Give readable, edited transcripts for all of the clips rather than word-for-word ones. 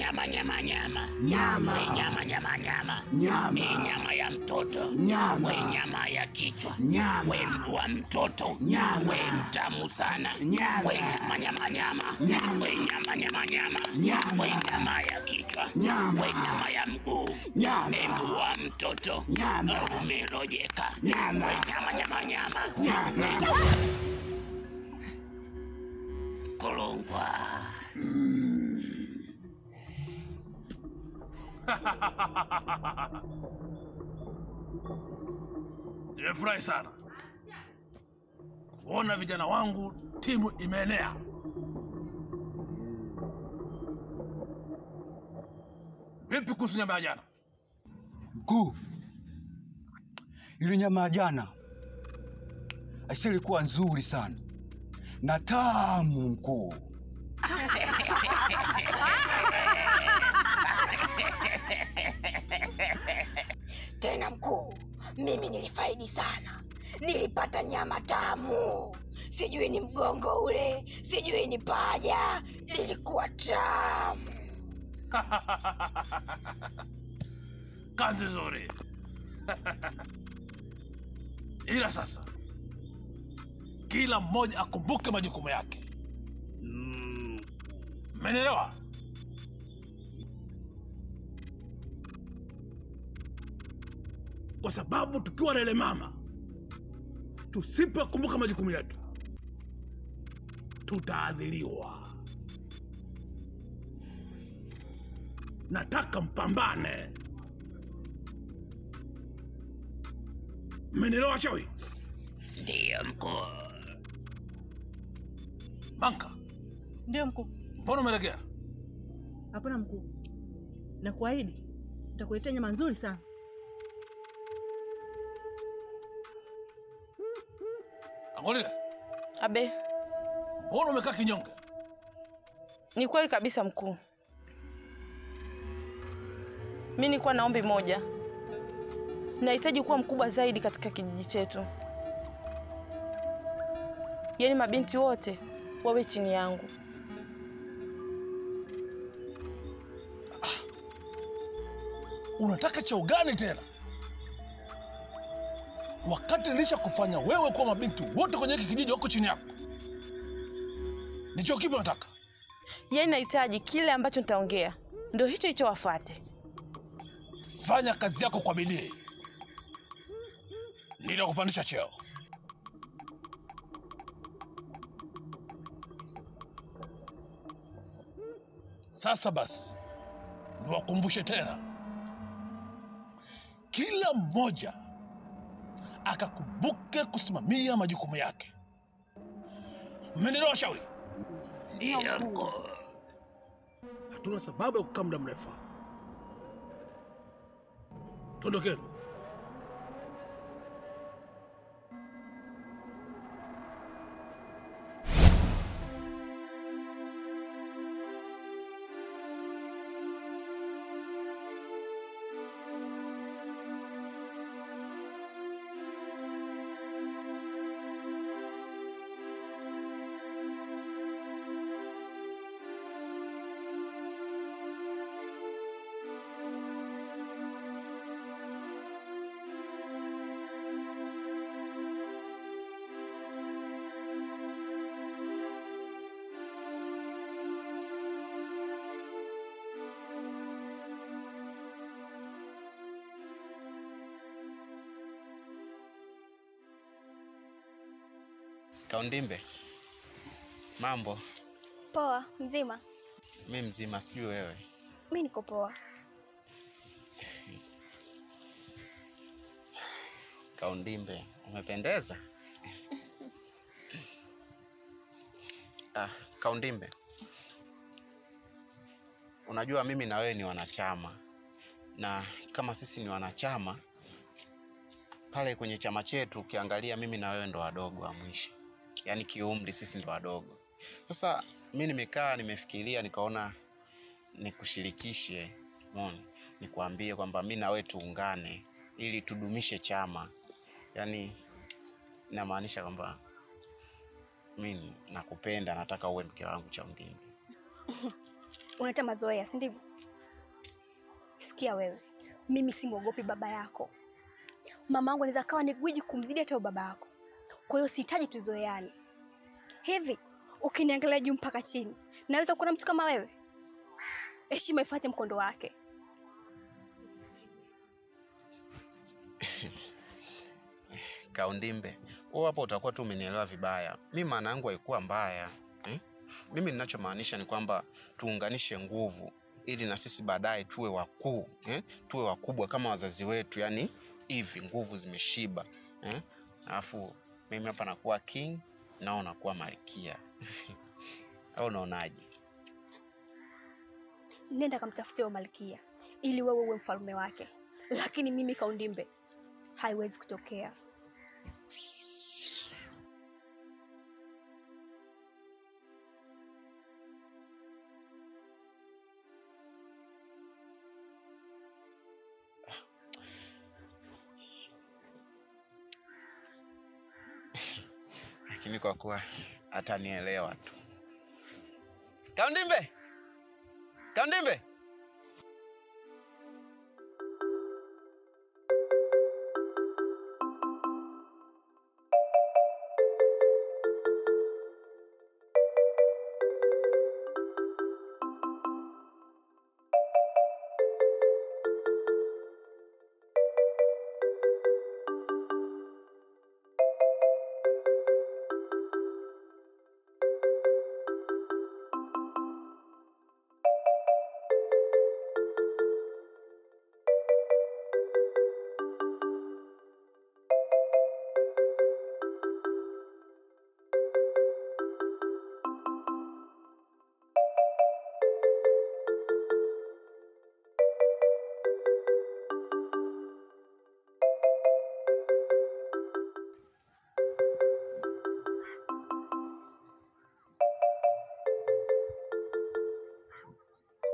nyama nyama nyama. Nyama. We nyama nyama nyama. Nyama. Nyama ya mtoto. Nyama. We nyama ya kichwa. Nyama. We mguu wa mtoto. Nyama. We mtamu sana. Nyama. We nyama nyama nyama. Nyama. We nyama nyama nyama. Nyama. We nyama ya kichwa. Nyama. We nyama ya mguu. Nyama. Mguu wa mtoto. Nyama. Umerojeka. Nyama. We nyama nyama nyama. Nyama. Kulungwa. Nimefurahi sana kuona vijana wangu timu imeenea. Vipi kuhusu nyama ya jana? Mkuu, ile nyama ya jana aisee ilikuwa nzuri sana na tamu mkuu. Tena mkuu, mimi nilifaidi sana. Nilipata nyama tamu. Sijui ni mgongo ule, sijui ni paja. Ilikuwa tamu. Kazi nzuri. Ila sasa kila mmoja akumbuke majukumu yake. Mmenielewa? Kwa sababu tukiwa na ile mama, tusipokumbuka majukumu yetu, tutaadhiliwa. Nataka mpambane. Mmenielewa chawi? Ndiyo mkuu. Manka, Ndio mkuu. mbona umelegea? Hapana mkuu. Na kuahidi nitakuletea nyama nzuri sana. Angolile, Abe, mbona umekaa kinyonge? ni kweli kabisa mkuu. Mimi nilikuwa na ombi moja. Nahitaji kuwa mkubwa zaidi katika kijiji chetu. Yaani mabinti wote wawe chini yangu. Unataka cheo gani tena? Wakati nilisha kufanya wewe kuwa mabinti wote kwenye hiki kijiji wako chini yako. Ni cheo kipi unataka? Yaani nahitaji kile ambacho nitaongea ndio hicho hicho wafuate. Fanya kazi yako kwa bidii. Nitakupandisha cheo. Sasa basi, niwakumbushe tena. Kila mmoja akakumbuke kusimamia majukumu yake. Mmenielewa shauri? Ndiyo mkuu. Hatuna sababu ya kukaa muda mrefu. Tuondokeni. Kaundimbe, mambo? Poa, mzima? Mimi mzima, sijui wewe. Mimi niko poa. Kaundimbe, umependeza. Kaundimbe, unajua mimi na wewe ni wanachama, na kama sisi ni wanachama pale kwenye chama chetu, ukiangalia mimi na wewe ndo wadogo wa mwisho. Yaani kiumri sisi ndo wadogo. Sasa mimi nimekaa nimefikiria nikaona nikushirikishe, umeona? Nikwambie kwamba mimi na wewe tuungane ili tudumishe chama. Yaani inamaanisha kwamba mimi nakupenda, nataka uwe mke wangu Kaundimbe. Unaleta mazoea, si ndivyo? Sikia wewe, mimi simwogopi baba yako. Mamangu anaweza kawa ni gwiji kumzidi hata baba yako. Kwa hiyo sihitaji tuzoeane. Hivi, ukiniangalia juu mpaka chini, naweza kuona mtu kama wewe? Heshima ifuate mkondo wake. Kaundimbe, wewe hapo utakuwa tu umenielewa vibaya. Mimi maana yangu haikuwa mbaya. Mimi ninachomaanisha ni kwamba tuunganishe nguvu ili na sisi baadaye tuwe wakuu, tuwe wakubwa kama wazazi wetu, yani hivi nguvu zimeshiba. Alafu mimi hapa nakuwa king, nao nakuwa malkia. Au unaonaje? Nenda kamtafutie malkia ili wewe uwe mfalme wake. Lakini mimi Kaundimbe haiwezi kutokea. Lakini kwa kuwa atanielewa tu. Kaundimbe! Kaundimbe!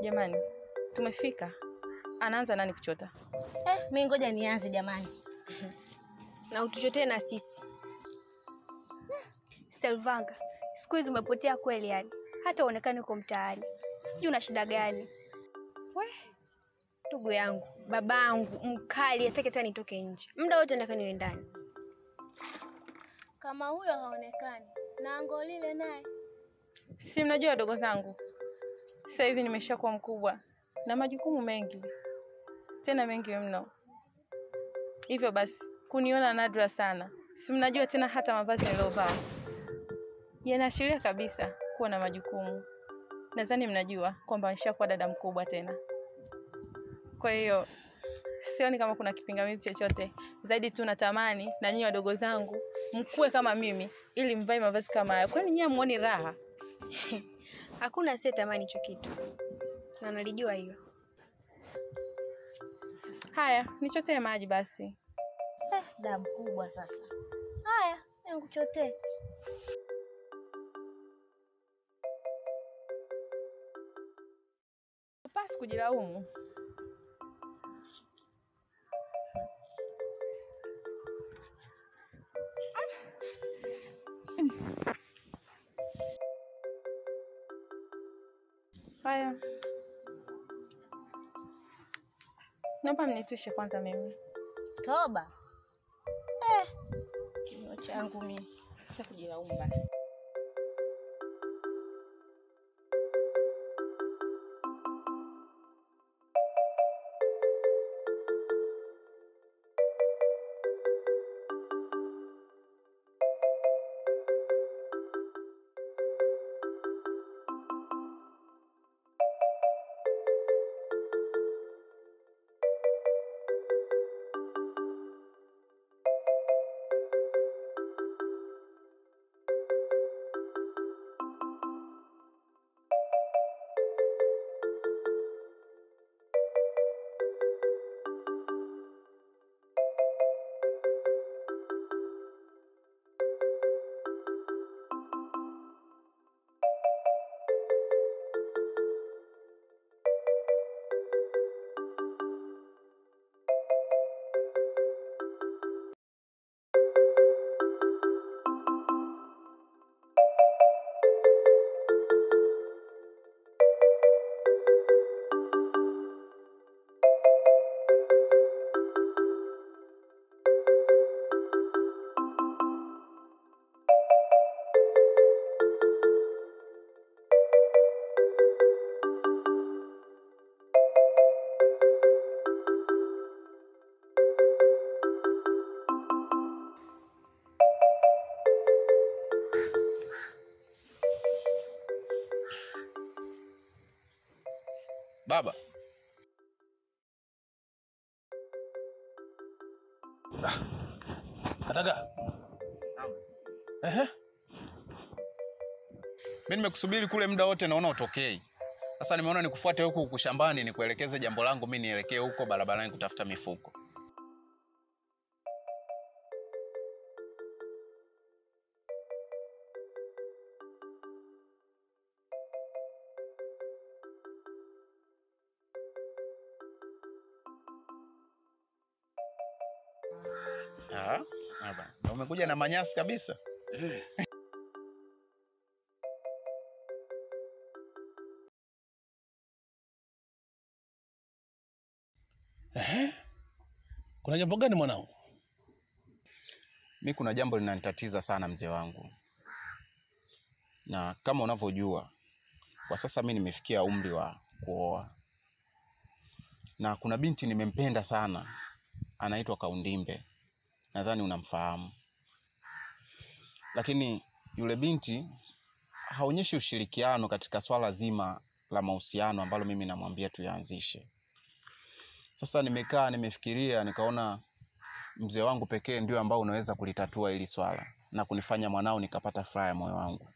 Jamani, tumefika. Anaanza nani kuchota? Mimi ngoja nianze jamani. Na utuchotee na sisi. Selvanga, siku hizi umepotea kweli yani. Hata uonekane uko mtaani. Sijui una shida gani. Ndugu yangu, babangu mkali atake tena nitoke nje. Muda wote nataka niwe ndani. Kama huyo haonekani, na Angolile naye. Si mnajua wadogo zangu. Sasa hivi nimeshakuwa mkubwa na majukumu mengi. Tena mengi mno. Hivyo basi kuniona nadra sana. Si mnajua tena hata mavazi nilovaa yanaashiria kabisa kuwa na majukumu. Nadhani mnajua kwamba nishakuwa dada mkubwa tena. Kwa hiyo sioni kama kuna kipingamizi chochote. Zaidi tu natamani na nyinyi wadogo zangu mkue kama mimi ili mvae mavazi kama haya. Kwani nyinyi muone raha? Hakuna asiyetamani hicho kitu. Na nalijua hiyo. Haya, nichotee maji basi. Dada mkubwa sasa. Haya, nikuchotee. Basi kujilaumu. Haya. Naomba mnitushe kwanza mimi. Toba. Kinywa changu mimi. Sasa kujilaumu basi. Baba. Kadagaa. Mimi nimekusubiri kule muda wote naona utokei. Sasa nimeona nikufuate huku shambani nikuelekeze jambo langu, mimi nielekee huko barabarani kutafuta mifuko. Baba. Umekuja na manyasi kabisa. Kuna jambo gani mwanangu? Mimi kuna jambo linanitatiza sana mzee wangu. Na kama unavyojua, kwa sasa mimi nimefikia umri wa kuoa. Na kuna binti nimempenda sana. Anaitwa Kaundimbe. Nadhani unamfahamu. Lakini yule binti haonyeshi ushirikiano katika swala zima la mahusiano ambalo mimi namwambia tuyaanzishe. Sasa nimekaa nimefikiria nikaona mzee wangu pekee ndio ambao unaweza kulitatua hili swala na kunifanya mwanao nikapata furaha ya moyo wangu.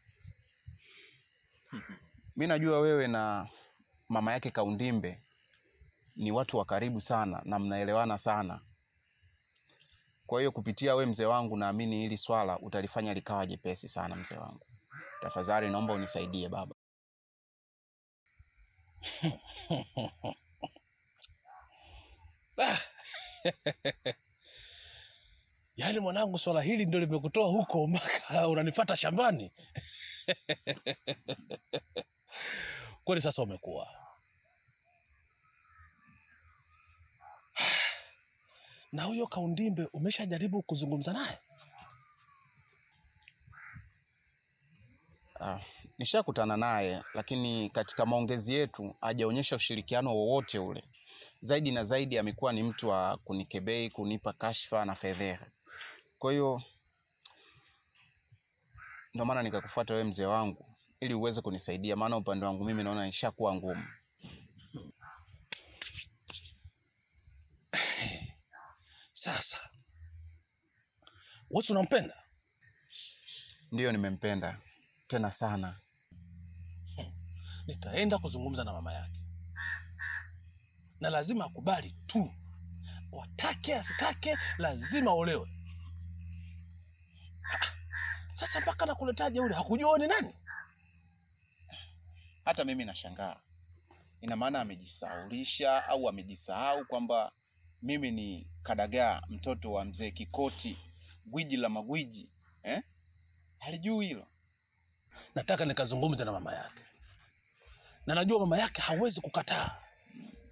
Mimi najua wewe na mama yake Kaundimbe ni watu wa karibu sana na mnaelewana sana. Kwa hiyo kupitia we mzee wangu naamini hili swala utalifanya likawa jepesi sana mzee wangu. Tafadhali naomba unisaidie baba. Yaani mwanangu swala hili ndio limekutoa huko mpaka unanifuata shambani. Kwani sasa umekuwa. Na huyo Kaundimbe umeshajaribu kuzungumza naye? Nishakutana naye lakini katika maongezi yetu hajaonyesha ushirikiano wowote ule. Zaidi na zaidi amekuwa ni mtu wa kunikebei, kunipa kashfa na fedheha. Kwa hiyo ndio maana nikakufuata wewe mzee wangu ili uweze kunisaidia, maana upande wangu mimi naona nishakuwa ngumu. Sasa wewe unampenda? Ndio nimempenda tena sana. Nitaenda kuzungumza na mama yake. Na lazima akubali tu. Watake asitake lazima olewe. Sasa mpaka nakuletaje ule hakujua ni nani? Hata mimi nashangaa. Ina maana amejisaulisha au amejisahau kwamba mimi ni Kadagaa, mtoto wa mzee Kikoti, gwiji la magwiji, Halijui hilo. Nataka nikazungumze na mama yake. Na najua mama yake hawezi kukataa.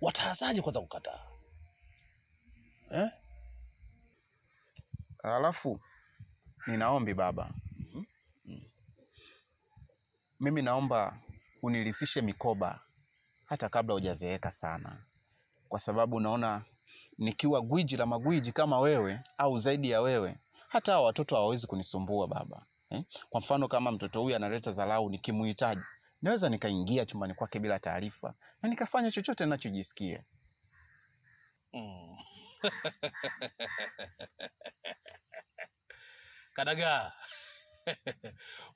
Wataanzaje kwanza kukataa? Alafu ninaombi baba. Mimi naomba unilisishe mikoba hata kabla hujazeeka sana. Kwa sababu naona nikiwa gwiji la magwiji kama wewe au zaidi ya wewe, hata hao watoto hawawezi kunisumbua baba. Kwa mfano kama mtoto huyu analeta dharau nikimuhitaji, naweza nikaingia chumbani kwake bila taarifa na nikafanya chochote ninachojisikia. Kadagaa.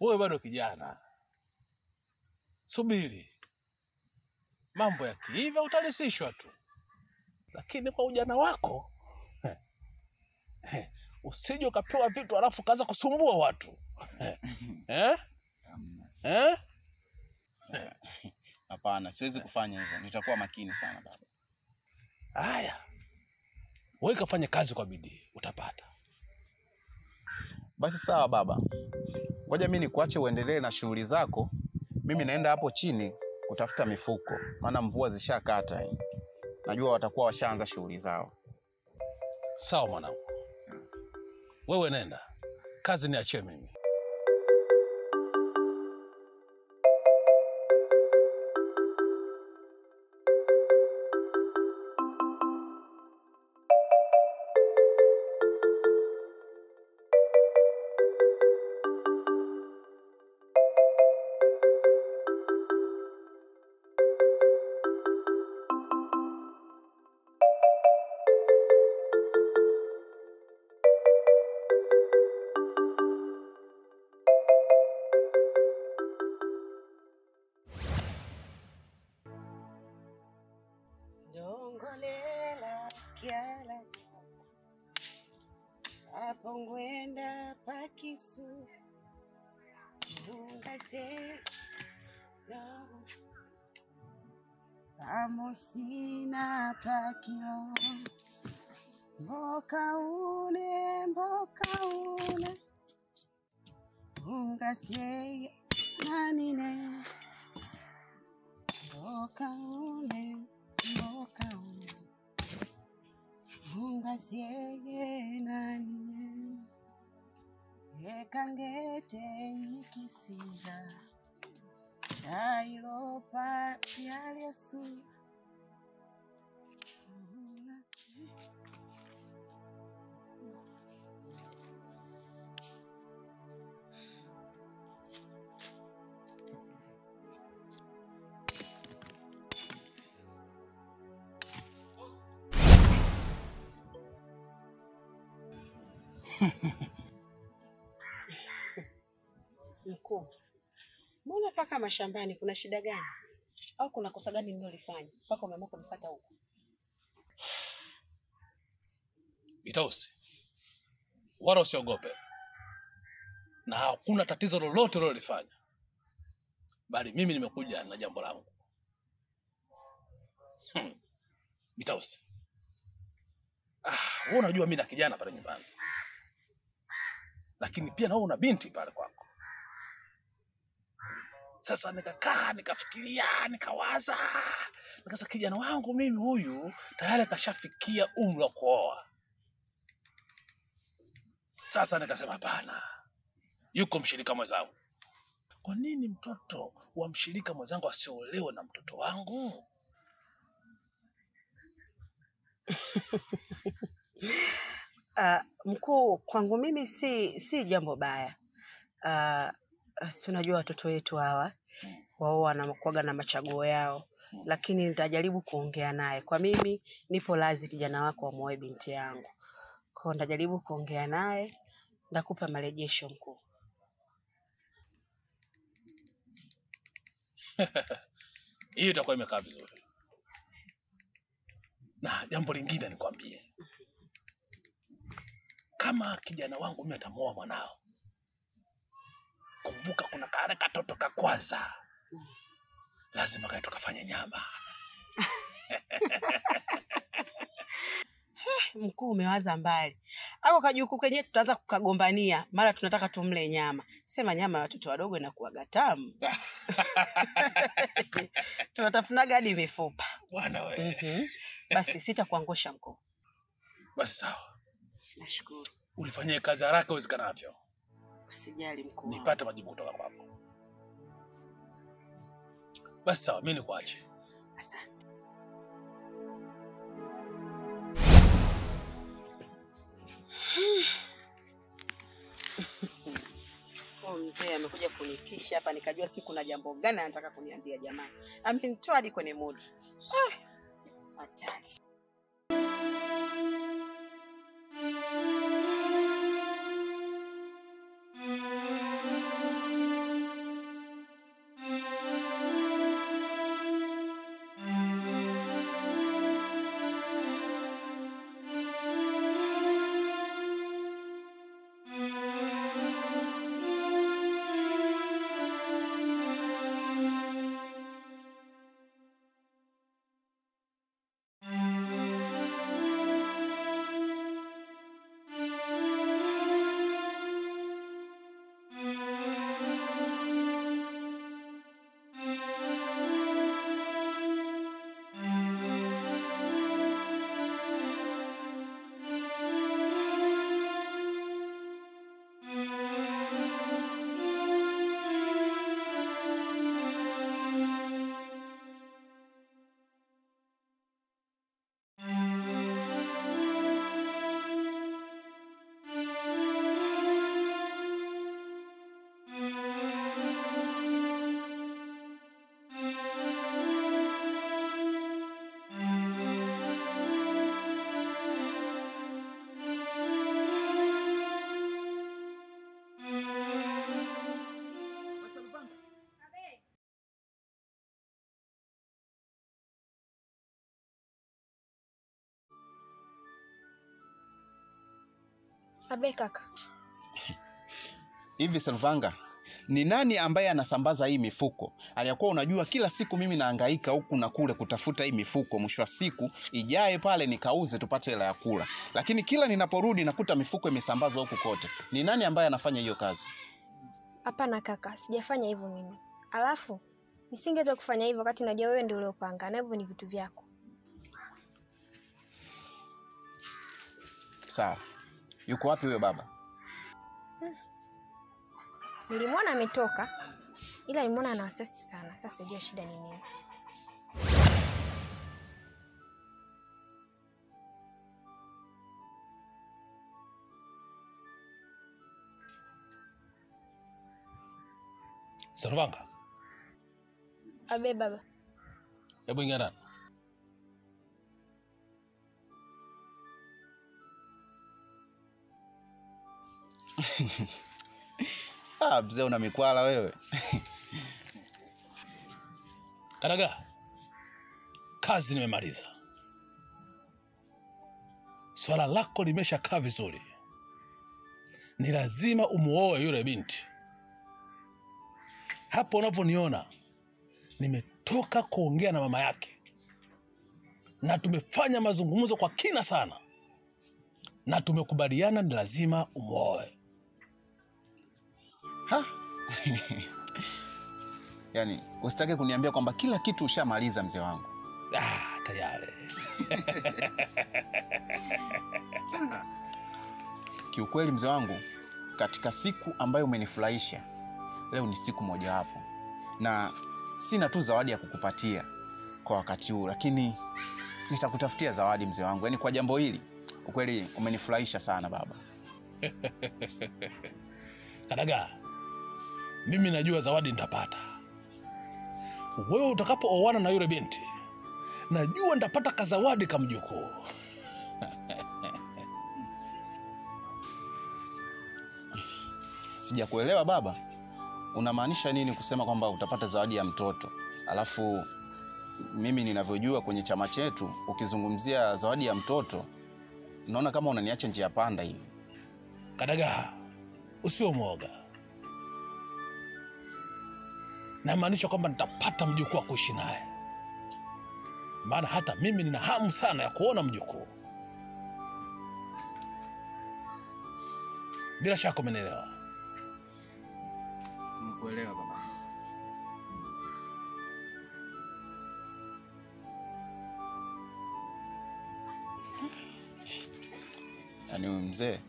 Wewe bado kijana. Subiri. Mambo yakiiva utalisishwa tu. Lakini kwa ujana wako usije ukapewa vitu alafu kaanza kusumbua watu. Hapana, siwezi kufanya hivyo. Nitakuwa makini sana baba. Haya. Wewe kafanye kazi kwa bidii, utapata. Basi sawa baba. Ngoja mimi nikuache uendelee na shughuli zako. Mimi naenda hapo chini kutafuta mifuko, maana mvua zishakata. Najua watakuwa washaanza shughuli zao. Sawa mwanangu. Wewe nenda. Kazi niachie mimi. kiala hapo ngwenda pakisu ungase no amosina pakilo mboka une ungase nanine mboka une ungase nanine ekangete ikisiga ailopa ya Yesu. Mkuu, mbona paka mashambani? Kuna shida gani? Au kuna kosa gani nilolifanya mpaka umeamua kunifuata huko? Bitausi, wala usiogope, na hakuna tatizo lolote lolifanya, bali mimi nimekuja na jambo langu. Bitausi, wewe unajua mimi na kijana pale nyumbani, lakini pia na wewe una binti pale kwako. Sasa nikakaa nikafikiria, nikawaza, nikasema kijana wangu mimi huyu tayari kashafikia umri wa kuoa. Sasa nikasema hapana, yuko mshirika mwenzangu. Kwa nini mtoto wa mshirika mwenzangu asiolewe na mtoto wangu? Mkuu, kwangu mimi si jambo baya. Si unajua watoto wetu hawa wao wanakuaga na machaguo yao, lakini nitajaribu kuongea naye. Kwa mimi nipo lazi kijana wako amuoe binti yangu. Kwa nitajaribu kuongea naye, ndakupa marejesho mkuu. Hiyo itakuwa imekaa vizuri. Na jambo lingine nikwambie, kama kijana wangu mimi atamuoa mwanao, kumbuka kuna kale katoto kakwaza, lazima kae tukafanye nyama. Mkuu, umewaza mbali. Hapo kajuku kenyewe tutaanza kukagombania, mara tunataka tumle nyama. Sema nyama ya watoto wadogo inakuwa tamu. Tunatafunaga hadi mifupa. Bwana wewe. Basi sitakuangusha mkuu. Basi sawa. Nashukuru. Ulifanyie kazi haraka uwezekanavyo. Usijali mkuu. Nipate majibu kutoka kwako. Basi sawa, mimi nikuache. Asante. Mzee amekuja kunitisha hapa, nikajua si kuna jambo gani anataka kuniambia jamani. Amenitoa hadi kwenye mood. Hatari. Abe kaka. Hivi Selvanga, ni nani ambaye anasambaza hii mifuko? Aliyakuwa unajua kila siku mimi nahangaika huku na kule kutafuta hii mifuko, mwisho wa siku ijae pale nikauze tupate hela ya kula. Lakini kila ninaporudi nakuta mifuko imesambazwa huku kote. Ni nani ambaye anafanya hiyo kazi? Hapana kaka, sijafanya hivyo mimi. Alafu nisingeweza kufanya hivyo wakati najua wewe ndio uliopanga na hivyo ni vitu vyako. Sawa. Yuko wapi huyo baba? Nilimwona ametoka, ila nilimwona ana wasiwasi sana. Sasa sijui shida ni nini. Selvanga. Abe baba. Hebu ingia ndani. Mzee una mikwala wewe. Kadaga. Kazi nimemaliza. Swala lako limeshakaa vizuri. Ni lazima umuoe yule binti. Hapo unavyoniona nimetoka kuongea na mama yake. Na tumefanya mazungumzo kwa kina sana. Na tumekubaliana ni lazima umuoe. Ha? Yaani, usitake kuniambia kwamba kila kitu ushamaliza mzee wangu. Tayari. Kiukweli mzee wangu, katika siku ambayo umenifurahisha, leo ni siku moja hapo. Na sina tu zawadi ya kukupatia kwa wakati huu, lakini nitakutafutia zawadi mzee wangu. Yaani kwa jambo hili, ukweli umenifurahisha sana baba. Kadaga, mimi najua zawadi nitapata. Wewe utakapooana na yule binti, najua nitapata kazawadi kamjukuu. Sijakuelewa baba. Unamaanisha nini kusema kwamba utapata zawadi ya mtoto? Alafu mimi ninavyojua kwenye chama chetu ukizungumzia zawadi ya mtoto, naona kama unaniacha njia panda hivi. Kadaga, usio mwoga. Namaanisha kwamba nitapata mjukuu wa kuishi naye. Maana hata mimi nina hamu sana ya kuona mjukuu. Bila shaka umenielewa. Nimekuelewa baba. Yaani mzee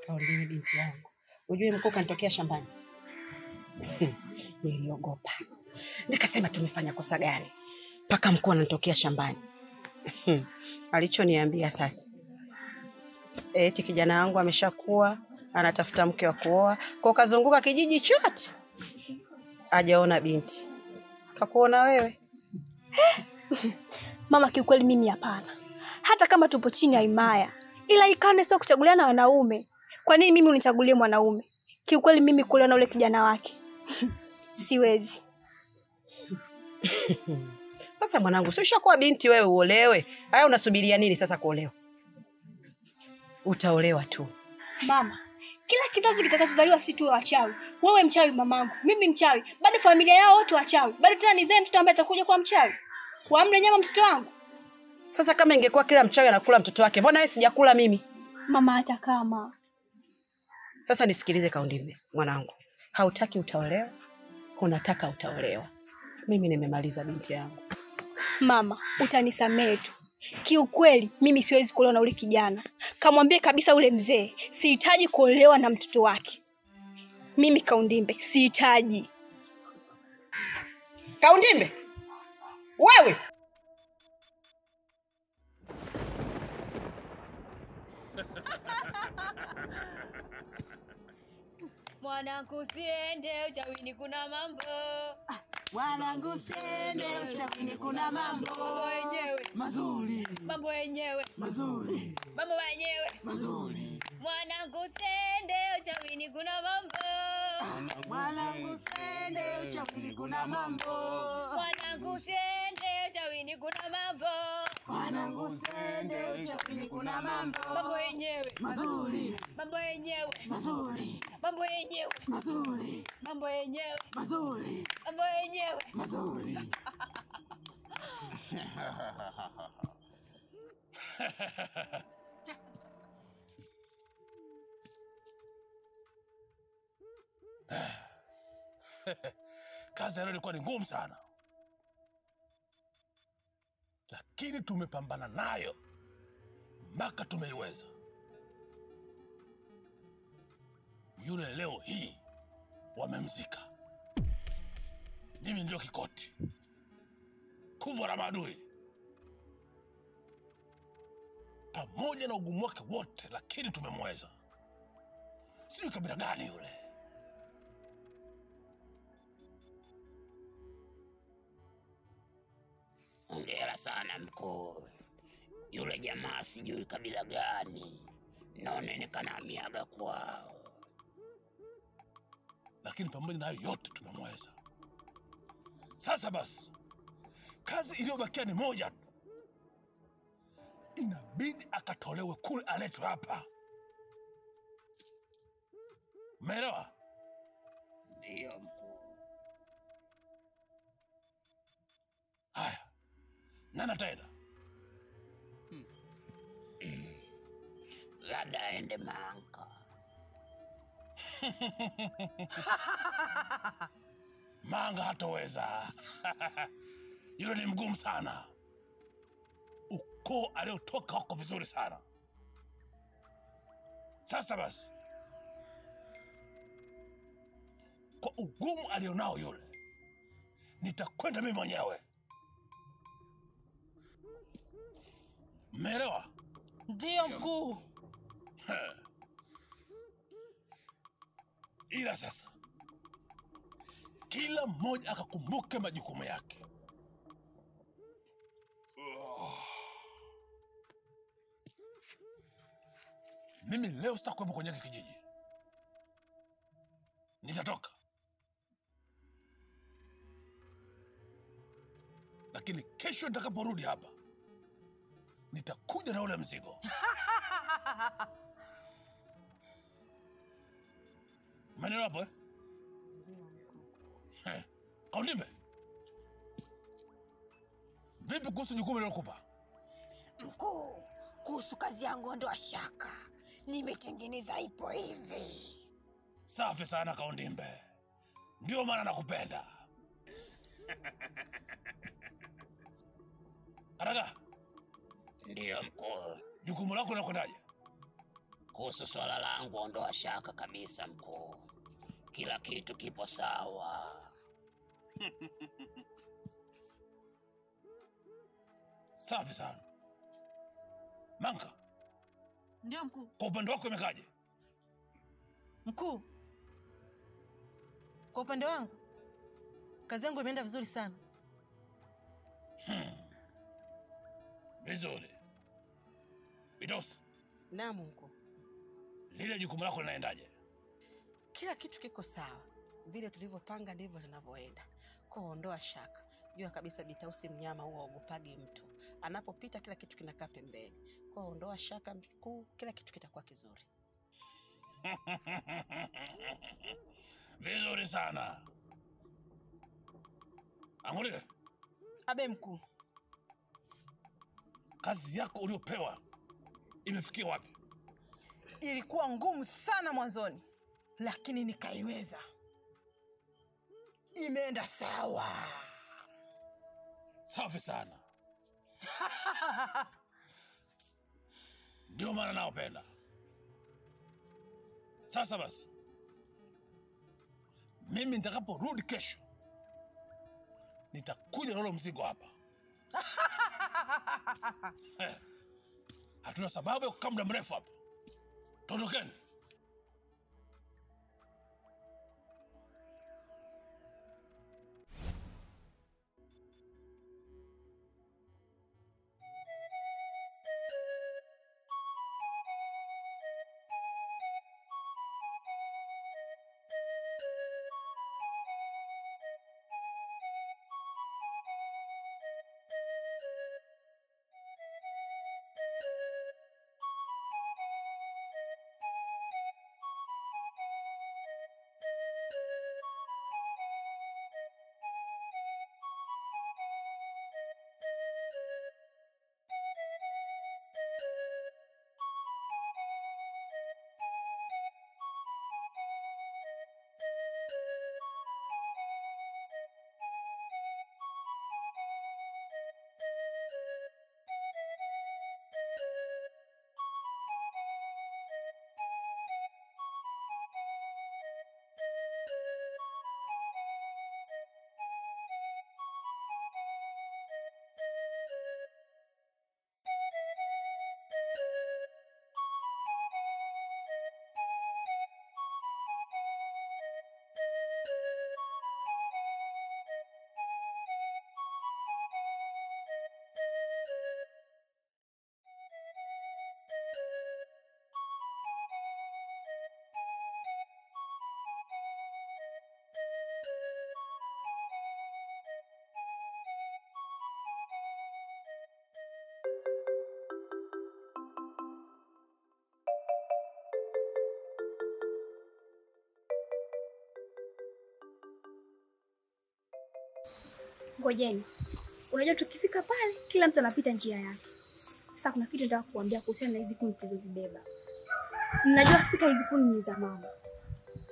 Kaondiwe binti yangu. Ujue mkuu kanitokea shambani. Niliogopa. Nikasema tumefanya kosa gani? Paka mkuu anatokea shambani. Alichoniambia sasa, eti kijana wangu ameshakuwa anatafuta mke wa kuoa, kwa kazunguka kijiji chote. Hajaona binti. Kakuona wewe? Mama, kiukweli mimi hapana. Hata kama tupo chini ya himaya, ila ikane sio kuchaguliana na wanaume. Kwa nini mimi unichagulie mwanaume? Kiukweli mimi kulewa na ule kijana wake siwezi. Sasa mwanangu, sio ushakuwa binti wewe uolewe. Haya unasubiria nini sasa kuolewa? Utaolewa tu. Mama, kila kizazi kitakachozaliwa si tu wachawi. Wewe mchawi mamangu, mimi mchawi. Bado familia yao wote wachawi. Bado tena nizae mtoto ambaye atakuja kwa mchawi. Waamle nyama mtoto wangu. Sasa kama ingekuwa kila mchawi anakula mtoto wake, mbona wewe sijakula mimi? Mama, hata kama. Sasa nisikilize Kaundime, mwanangu. Hautaki utaolewa, unataka utaolewa. Mimi nimemaliza binti yangu. Mama, utanisamehe tu. Kiukweli mimi siwezi kuolewa na ule kijana. Kamwambie kabisa ule mzee, sihitaji kuolewa na mtoto wake. Mimi Kaundimbe sihitaji. Kaundimbe? Wewe? Mwanangu siende uchawini kuna mambo. Wanangu sende uchapini kuna mambo yenyewe mazuri. mambo yenyewe Mazuri. mambo yenyewe Mazuri. mwanangu sende uchawini kuna mambo Wanangu sende uchapini kuna mambo. mwanangu sende uchawini kuna mambo Wanangu sende uchapini kuna mambo. mambo yenyewe Mazuri. mambo yenyewe Mazuri. mambo yenyewe Mazuri. mambo yenyewe Mazuri. mambo yenyewe Mazuri. Kazi leo ilikuwa ni ngumu sana, lakini tumepambana nayo mpaka tumeiweza. Yule leo hii wamemzika. Mimi ndio kikoti kubwa la maadui, pamoja na ugumu wake wote, lakini tumemweza. Sijui kabila gani yule. Hongera sana mkuu. Yule jamaa sijui kabila gani, naonekana ameaga kwao, lakini pamoja na hayo yote tumemweza. Sasa basi, kazi iliyobakia ni moja tu. Inabidi akatolewe kule, aletwe hapa. Umeelewa? Ndiyo mkuu. Haya, nani ataenda? Labda aende Manga. Manga hatoweza. Yule ni mgumu sana. Ukoo aliotoka wako vizuri sana. Sasa basi, kwa ugumu alionao yule, nitakwenda mimi mwenyewe. Mmeelewa? Ndiyo mkuu. Ila sasa kila mmoja akakumbuke majukumu yake. Mimi leo sitakuwepo kwenye kijiji, nitatoka, lakini kesho nitakaporudi hapa nitakuja na ule mzigo. Maneno hapo eh? Kaundimbe, vipi kuhusu jukumu nilokupa? Mkuu, kuhusu kazi yangu ondoa shaka. Nimetengeneza ipo hivi. Safi sana Kaundimbe, ndio maana nakupenda. Karaga. Ndiyo mkuu. Jukumu lako linakwendaje? Kuhusu swala langu ondoa shaka kabisa mkuu. Kila kitu kipo sawa. Safi sana. Manga. Ndio mkuu. Kwa upande wako imekaje? Mkuu, kwa upande wangu kazi yangu imeenda vizuri sana. Vizuri. Bitos. Naam mkuu. Lile jukumu lako linaendaje? Kila kitu kiko sawa. Vile tulivyopanga ndivyo tunavyoenda. Kwa ondoa shaka. Jua kabisa Bitausi mnyama huwa ogopagi mtu. Anapopita kila kitu kinakaa pembeni. Kwa ondoa shaka mkuu, kila kitu kitakuwa kizuri. Vizuri sana. Angulile. Abe mkuu. Kazi yako uliopewa imefikia wapi? Ilikuwa ngumu sana mwanzoni, lakini nikaiweza. Imeenda sawa. Safi sana. Ndio maana naopenda. Sasa basi, mimi nitakaporudi kesho nitakuja na ule mzigo hapa. Hatuna sababu ya kukaa muda mrefu hapa. Tondokeni. Ngojeni. Unajua tukifika pale kila mtu anapita njia yake. Sasa kuna kitu nataka kuambia kuhusiana na hizi kuni tulizobeba. Mnajua kufika hizi kuni ni za mama.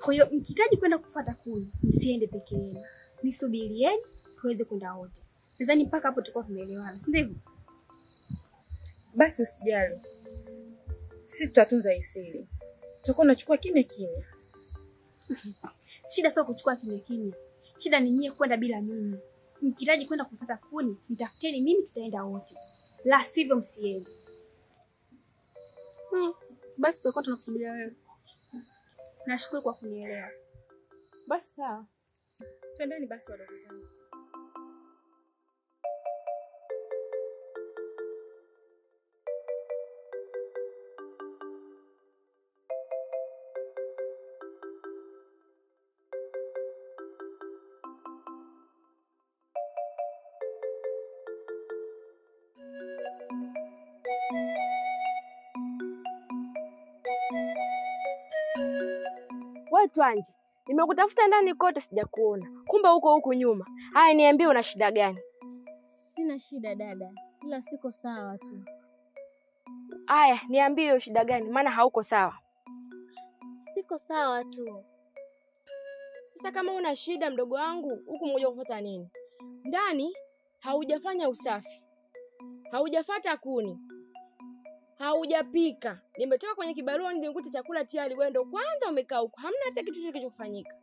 Kwa hiyo mkihitaji kwenda kufuata kuni, msiende peke yenu. Nisubirieni tuweze kwenda wote. Nadhani mpaka hapo tutakuwa tumeelewana, si ndivyo? Basi usijali. Sisi tutatunza hii siri. Tutakuwa tunachukua kimya kimya. Shida sio kuchukua kimya kimya. Shida ni nyie kwenda bila mimi. Mkihitaji kwenda kufuata kuni, nitafuteni mimi, tutaenda wote. La sivyo msiende. Basi tutakuwa tunakusubiria wewe. Nashukuru kwa kunielewa. Basi sawa. Twendeni basi wadogo zangu. Wewe Twanje, nimekutafuta ndani kote sijakuona. Kumbe huko nyuma. Haya niambie una shida gani? Sina shida dada, ila siko sawa tu. Haya niambie hiyo shida gani maana hauko sawa. Siko sawa tu. Sasa kama una shida mdogo wangu, huku mmoja kufuata nini? Ndani haujafanya usafi. Haujafuata kuni. Haujapika. Nimetoka kwenye kibarua nikuta chakula tayari, wewe ndo kwanza umekaa huko. Hamna hata kitu kilichofanyika.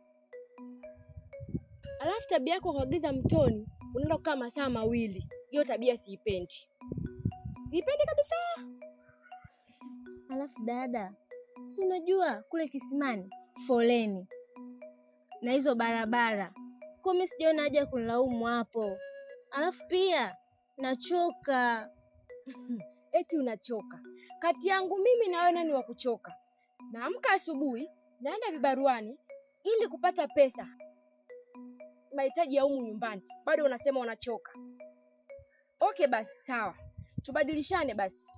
Alafu tabia yako kuagiza mtoni, unaenda kukaa masaa mawili. Hiyo tabia siipendi. Siipendi kabisa. Alafu dada, si unajua kule kisimani foleni na hizo barabara. Kwa mimi sijaona haja kunilaumu hapo. Alafu pia nachoka. Eti unachoka. Kati yangu mimi na wewe nani wa kuchoka? Naamka asubuhi, naenda vibaruani ili kupata pesa. Mahitaji ya humu nyumbani. Bado unasema unachoka. Okay basi, sawa. Tubadilishane basi.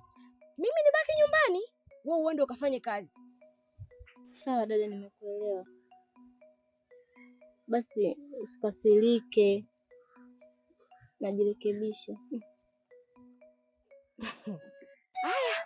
Mimi nibaki nyumbani, wewe uende ukafanye kazi. Sawa dada, nimekuelewa. Basi usikasirike. Najirekebisha. Haya.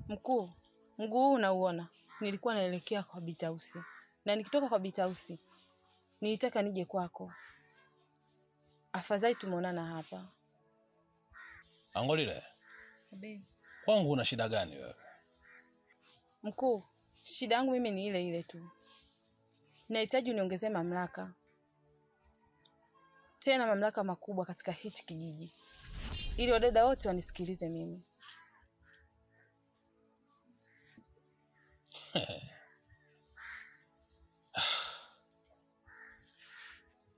Mkuu, mguu huu unauona. Nilikuwa naelekea kwa Bitausi. Na nikitoka kwa Bitausi, nilitaka nije kwako. Afadhali tumeonana hapa. Angolile. Kwangu una shida gani wewe? Mkuu, shida yangu mimi ni ile ile tu. Nahitaji uniongezee mamlaka. Tena mamlaka makubwa katika hichi kijiji. Ili wadada wote wanisikilize mimi.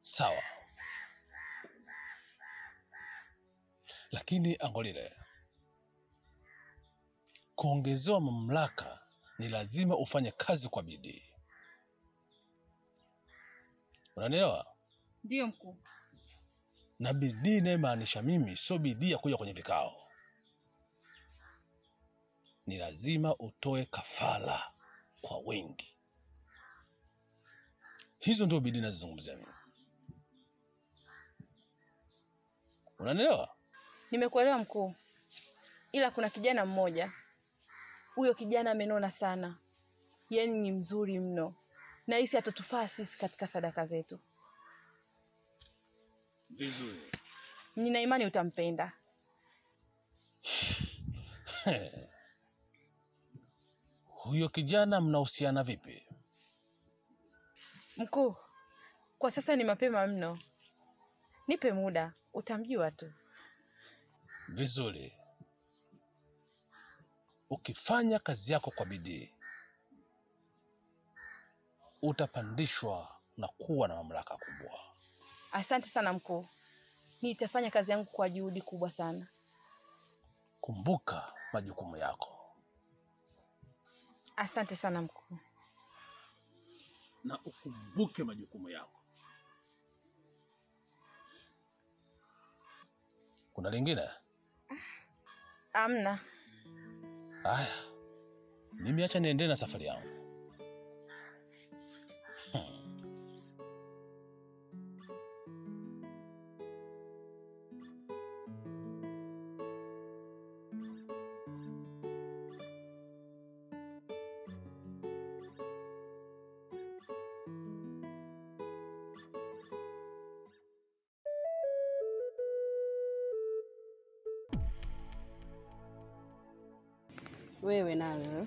Sawa. Lakini Angolile, kuongezewa mamlaka ni lazima ufanye kazi kwa bidii. Unanielewa? Ndio mkuu. Na bidii inamaanisha mimi sio bidii ya kuja kwenye vikao. Ni lazima utoe kafara kwa wengi. Hizo ndio bidii nazozungumzia mimi. Unanielewa? Nimekuelewa mkuu. Ila kuna kijana mmoja. Huyo kijana amenona sana. Yaani ni mzuri mno. Na hisi atatufaa sisi katika sadaka zetu. Vizuri. Nina imani utampenda. Huyo kijana mnahusiana vipi? Mkuu, kwa sasa ni mapema mno. Nipe muda, utamjua tu. Vizuri. Ukifanya kazi yako kwa bidii, utapandishwa na kuwa na mamlaka kubwa. Asante sana mkuu. Nitafanya kazi yangu kwa juhudi kubwa sana. Kumbuka majukumu yako. Asante sana mkuu. Na ukumbuke majukumu yako. Kuna lingine? Amna. Haya. Mimi acha niendelee na safari yangu. Wewe nawe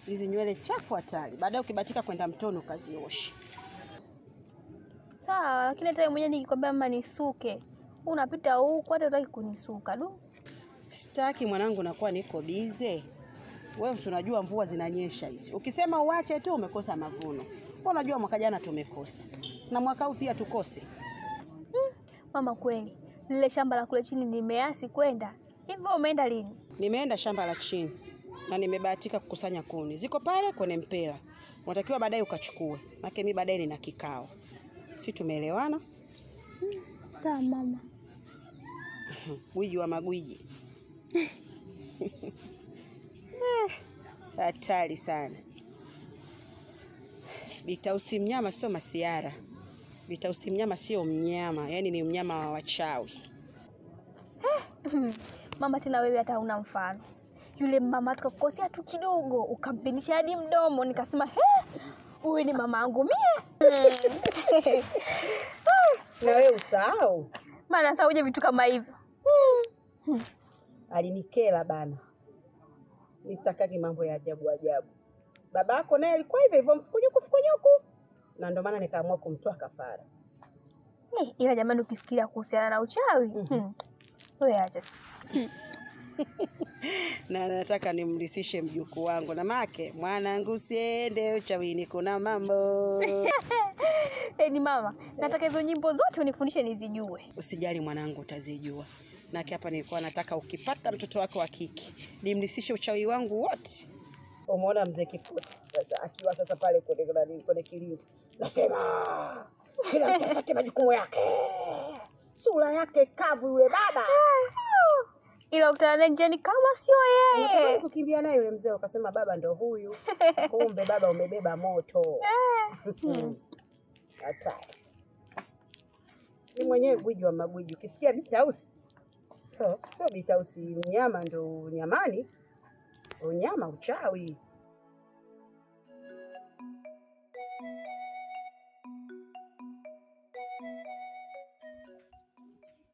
hizi nywele chafu hatari. Baadaye ukibatika kwenda mtoni ukazioshe. Sawa, lakini hata mwenyewe nikikwambia mama nisuke, unapita huko hata unataka kunisuka du. Sitaki mwanangu, nakuwa niko bize. Wewe tunajua mvua zinanyesha hizi. Ukisema uache tu umekosa mavuno. Wewe unajua mwaka jana tumekosa. Na mwaka huu pia tukose. Mama kweli, lile shamba la kule chini nimeasi kwenda. Hivyo umeenda lini? Nimeenda shamba la chini na nimebahatika kukusanya kuni. Ziko pale kwenye mpela. Unatakiwa baadaye ukachukue. Maana mimi baadaye nina kikao. Si tumeelewana? Sawa mama. Gwiji wa magwiji. Hatari sana. Bitausi mnyama sio masiara. Bitausi mnyama sio mnyama, yani ni mnyama wa wachawi. Mama tena wewe hata una mfano. Yule mama tukakosea tu kidogo, ukampindisha hadi mdomo, nikasema huyu ni mamangu mie. Na wewe usahau. Maana sauje vitu kama hivyo. Alinikela bana. Nistakaki mambo ya ajabu ajabu. Babako naye alikuwa hivyo mfukunyuku. Na ndio maana nikaamua kumtoa kafara. Ila jamani ukifikiria kuhusiana na uchawi, wewe acha. Na nataka nimlisishe mjukuu wangu na make mwanangu siende uchawini kuna mambo. Ni mama, nataka hizo nyimbo zote unifundishe nizijue. Usijali mwanangu, utazijua. Na hapa nilikuwa nataka ukipata mtoto wako wa kike, nimlisishe uchawi wangu wote. Umeona mzee Kifuti sasa akiwa sasa pale kwenye kilindi. Nasema kila mtu asate majukumu yake. Sura yake kavu yule baba. Ila ukutana naye njiani kama sio yeye. Unataka kukimbia naye yule mzee ukasema baba ndo huyu. Kumbe baba umebeba moto. Hatari. Ni mwenyewe gwiji wa magwiji. Ukisikia bitausi. Sio bitausi mnyama ndo nyamani. Unyama uchawi.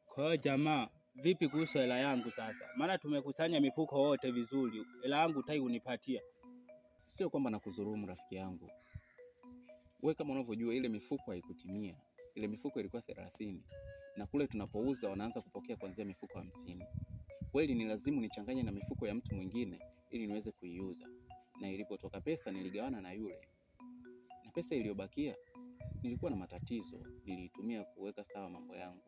Kwa jamaa, vipi kuhusu hela yangu sasa? Maana tumekusanya mifuko wote vizuri. Hela yangu utai unipatia. Sio kwamba nakudhulumu rafiki yangu. Wewe kama unavyojua ile mifuko haikutimia. Ile mifuko ilikuwa 30 na kule tunapouza wanaanza kupokea kuanzia mifuko 50. Kweli ni lazima nichanganye na mifuko ya mtu mwingine ili niweze kuiuza. Na ilipotoka pesa niligawana na yule. Na pesa iliyobakia nilikuwa na matatizo, niliitumia kuweka sawa mambo yangu.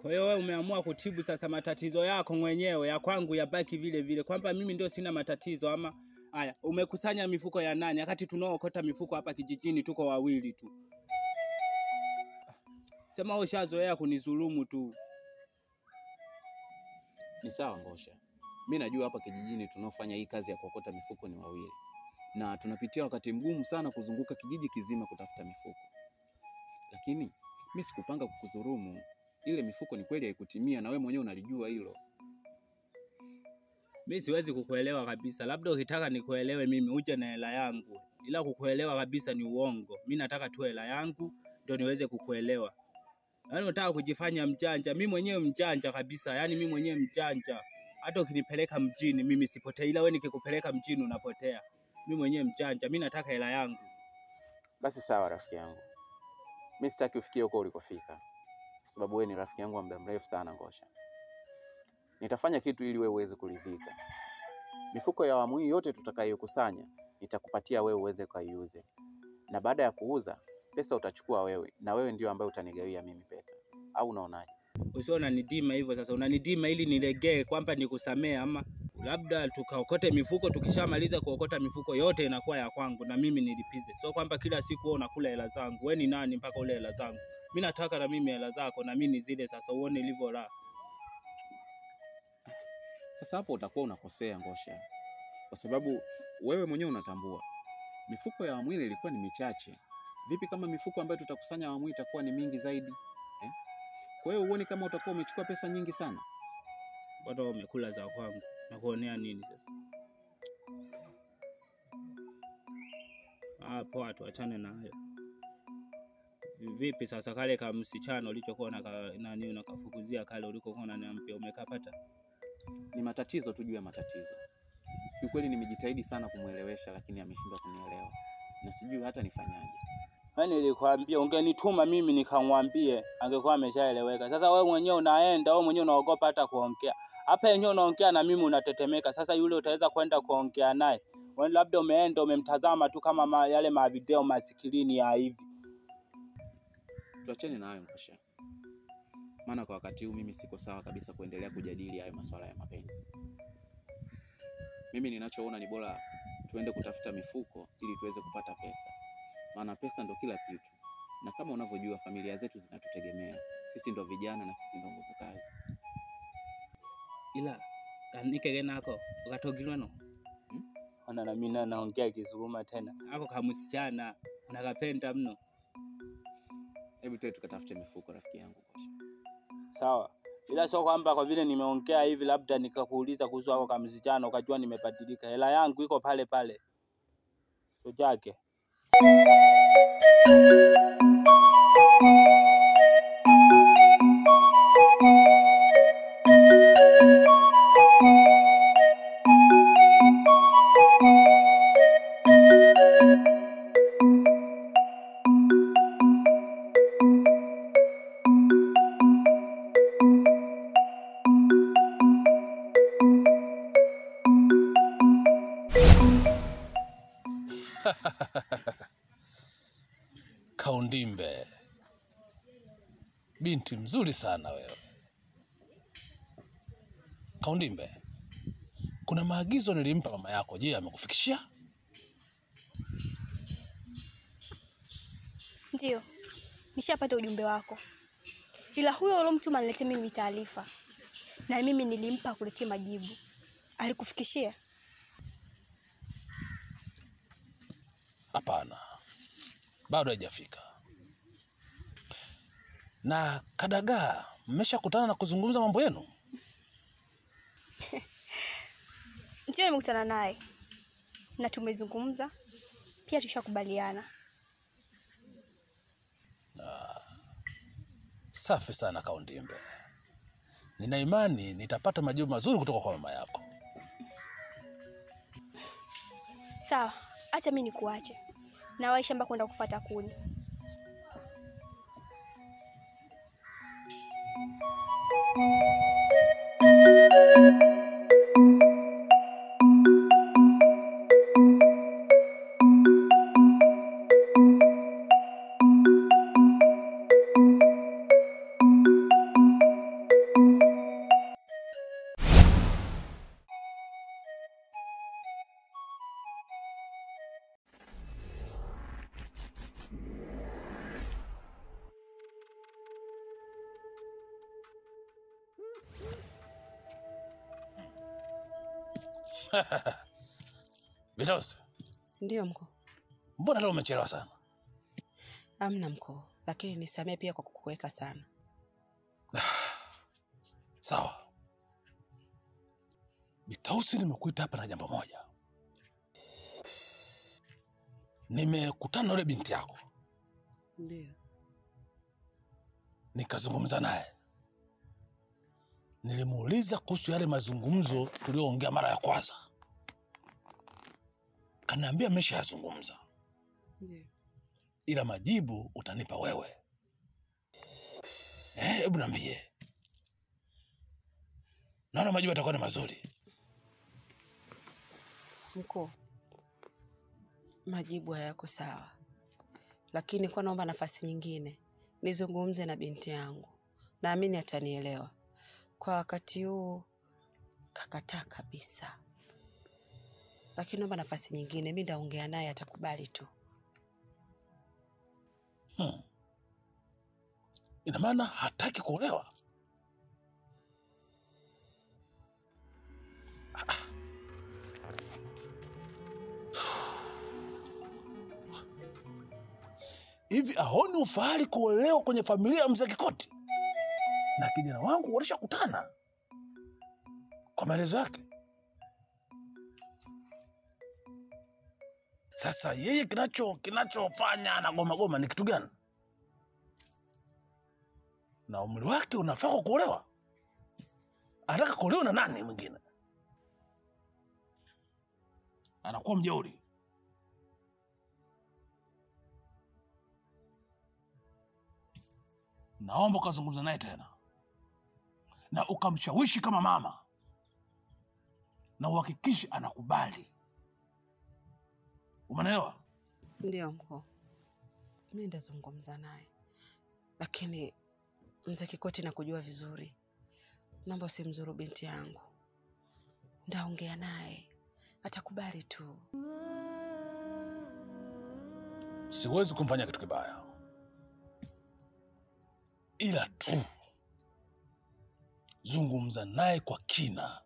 Kwa hiyo wewe umeamua kutibu sasa matatizo yako mwenyewe, ya kwangu yabaki vile vile, kwamba mimi ndio sina matatizo ama haya. Umekusanya mifuko ya nani wakati tunaokota mifuko hapa kijijini tuko wawili tu? Sema wewe ushazoea kunizulumu tu. Ni sawa Ngosha. Mimi najua hapa kijijini tunaofanya hii kazi ya kuokota mifuko ni wawili. Na tunapitia wakati mgumu sana kuzunguka kijiji kizima kutafuta mifuko. Lakini mimi sikupanga kukudhulumu. Ile mifuko ni kweli haikutimia na wewe mwenyewe unalijua hilo. Mimi siwezi kukuelewa kabisa. Labda ukitaka nikuelewe mimi uje na hela yangu. Ila kukuelewa kabisa ni uongo. Mimi nataka tu hela yangu ndio niweze kukuelewa. Yaani unataka kujifanya mjanja. Mimi mwenyewe mjanja kabisa. Yaani mimi mwenyewe mjanja. Hata ukinipeleka mjini mimi sipotei, ila wewe nikikupeleka mjini unapotea. Mimi mwenyewe mjanja, mimi nataka hela yangu. Basi sawa rafiki yangu. Mimi sitaki ufikie huko ulikofika. Kwa sababu wewe ni rafiki yangu wa muda mrefu sana Ngosha. Nitafanya kitu ili wewe uweze kulizika. Mifuko ya awamu hii yote tutakayokusanya nitakupatia wewe uweze kuiuze. Na baada ya kuuza, pesa utachukua wewe na wewe ndio ambaye utanigawia mimi pesa. Au unaonaje? Usiona unanidima hivyo sasa, unanidima ili nilegee kwamba nikusamee, ama labda tukaokote mifuko, tukishamaliza kuokota mifuko yote inakuwa ya kwangu na mimi nilipize. So kwamba kila siku wewe unakula hela zangu. Wewe ni nani mpaka ule hela zangu? Mimi nataka na mimi hela zako na mimi zile sasa, uone ilivyo raha. Sasa hapo utakuwa unakosea Ngosha. Kwa sababu wewe mwenyewe unatambua mifuko ya awamu ile ilikuwa ni michache. Vipi kama mifuko ambayo tutakusanya awamu itakuwa ni mingi zaidi? Kwa hiyo uone kama utakuwa umechukua pesa nyingi sana. Bado umekula za kwangu. Na kuonea nini sasa? Poa, tuachane na hayo. Vipi sasa kale kama msichana ulichokuwa nani unakafukuzia kale ulikokuwa unaniambia umekapata? Ni matatizo tu juu ya matatizo. Kiukweli nimejitahidi sana kumuelewesha lakini ameshindwa kunielewa. Na sijui hata nifanyaje. Yaani nilikwambia ungenituma mimi nikamwambie angekuwa ameshaeleweka. Sasa wewe mwenyewe unaenda, wewe mwenyewe unaogopa hata kuongea. Hapa yenyewe unaongea na mimi unatetemeka. Sasa yule utaweza kwenda kuongea naye. Wewe labda umeenda umemtazama tu kama yale video masikilini ya hivi. Tuachane na hayo Ngosha. Maana kwa wakati huu mimi siko sawa kabisa kuendelea kujadili hayo masuala ya mapenzi. Mimi ninachoona ni bora tuende kutafuta mifuko ili tuweze kupata pesa. Maana pesa ndo kila kitu. Na kama unavyojua familia zetu zinatutegemea. Sisi ndo vijana na sisi ndo nguvu kazi. Ila kanike nako ukatogilwa no. Ona na mimi naongea Kisukuma tena. Ako kama msichana unakapenda mno. Hebu tuwe tukatafute mifuko rafiki yangu Ngosha. Sawa. Ila sio kwamba kwa vile nimeongea hivi labda nikakuuliza kuhusu wako kama msichana ukajua nimebadilika. Hela yangu iko pale pale. Ujake. Kaundimbe, binti mzuri sana wewe. Kaundimbe, kuna maagizo nilimpa mama yako. Je, amekufikishia? Ndio, nishapata ujumbe wako. Ila huyo ulomtuma niletee mimi taarifa. Na mimi nilimpa kuletea majibu. Alikufikishia? Hapana. Bado haijafika. Na Kadagaa, mmeshakutana na kuzungumza mambo yenu? Ndio, nimekutana naye. Na tumezungumza. Pia tushakubaliana. Safi sana Kaundimbe. Nina imani nitapata majibu mazuri kutoka kwa mama yako. Sawa, acha mimi nikuache. Na wahi shamba kwenda kufuata kuni. Bitos. Ndio mkuu. Mbona leo umechelewa sana? Amna mkuu, lakini nisamee pia kwa kukuweka sana. Sawa. Bitausi, nimekuita hapa na jambo moja. Nimekutana na yule binti yako. Ndio. Nikazungumza naye. nilimuuliza kuhusu yale mazungumzo tulioongea mara ya kwanza. Kaniambia ameshayazungumza. Ndiyo. Ila majibu utanipa wewe. Hebu niambie. Naona majibu yatakuwa ni mazuri. Mkuu, majibu hayako sawa, lakini kwa naomba nafasi nyingine nizungumze na binti yangu. Naamini atanielewa. Kwa wakati huu kakataa kabisa, lakini naomba nafasi nyingine. Mimi ndaongea naye, atakubali tu. Ina maana hataki kuolewa? Hivi ahoni ufahari kuolewa kwenye familia ya Mzee Kikoti? Na kijana wangu walishakutana. Kwa maelezo yake. Sasa yeye kinachofanya na goma ni kitu gani? Na umri wake unafaa kwa kuolewa? Anataka kuolewa na nani mwingine? Anakuwa mjeuri. Naomba ukazungumza naye tena. Na ukamshawishi kama mama. Na uhakikishe anakubali. Umeelewa? Ndio mkuu. Mimi ndazungumza naye. Lakini Mzee Kikoti nakujua vizuri. Naomba usimzuru binti yangu. Ndaongea naye. Atakubali tu. Siwezi kumfanya kitu kibaya. Ila tu zungumza naye kwa kina.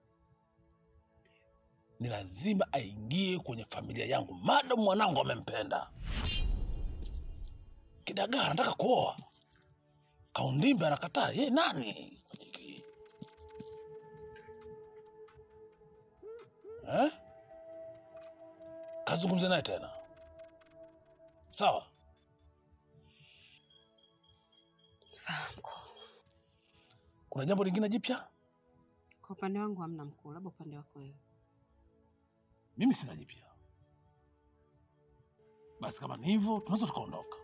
Ni lazima aingie kwenye familia yangu madam mwanangu amempenda. Kidagaa anataka kuoa. Kaundimbe anakataa. Yeye nani? Kazungumza naye tena. Sawa? Sawa mkuu. Kuna jambo lingine jipya? Kwa upande wangu hamna mkuu, labda upande wako wewe. Mimi sina jipya. Basi kama ni hivyo, tunaweza tukaondoka.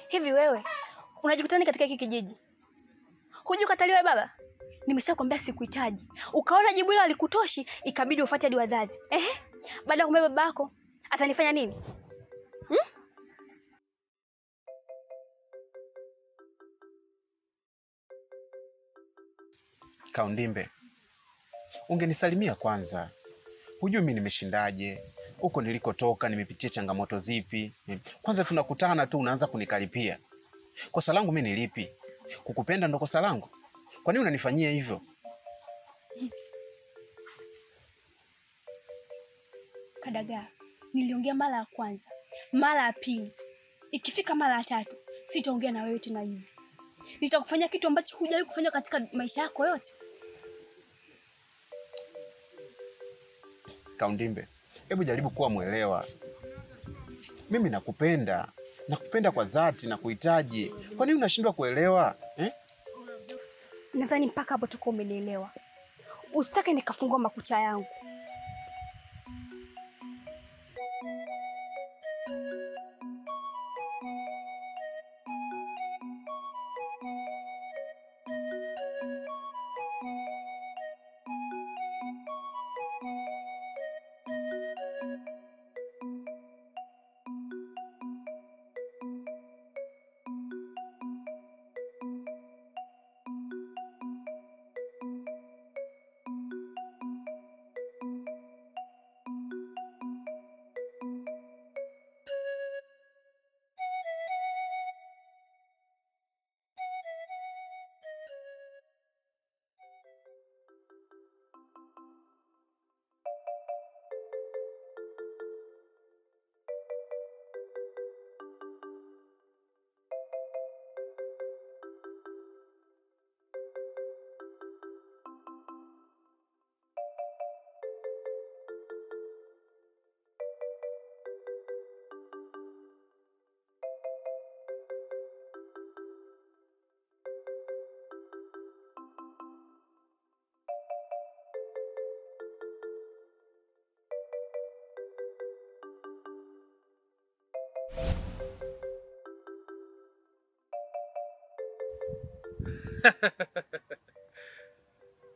Hivi wewe unajikutani katika hiki kijiji? Hujui ukataliwa baba? Nimeshakwambia sikuhitaji. Ukaona jibu hilo alikutoshi, ikabidi ufuate hadi wazazi. Baada ya kumwambia babako, atanifanya nini? Kaundimbe, ungenisalimia kwanza. Hujui mimi nimeshindaje? Huko nilikotoka nimepitia changamoto zipi? Kwanza tunakutana tu unaanza kunikaripia. Kosa langu mimi ni lipi? Kukupenda ndo kosa langu? Kwa nini unanifanyia hivyo? Kadagaa, niliongea mara ya kwanza, mara ya pili. Ikifika mara ya tatu, sitaongea na wewe tena hivi. Nitakufanya kitu ambacho hujawahi kufanya katika maisha yako yote. Kaundimbe, hebu jaribu kuwa mwelewa. Mimi nakupenda. Nakupenda kwa dhati na kuhitaji. Kwa nini unashindwa kuelewa? Nadhani mpaka hapo tuko umenielewa. Usitake nikafungua makucha yangu.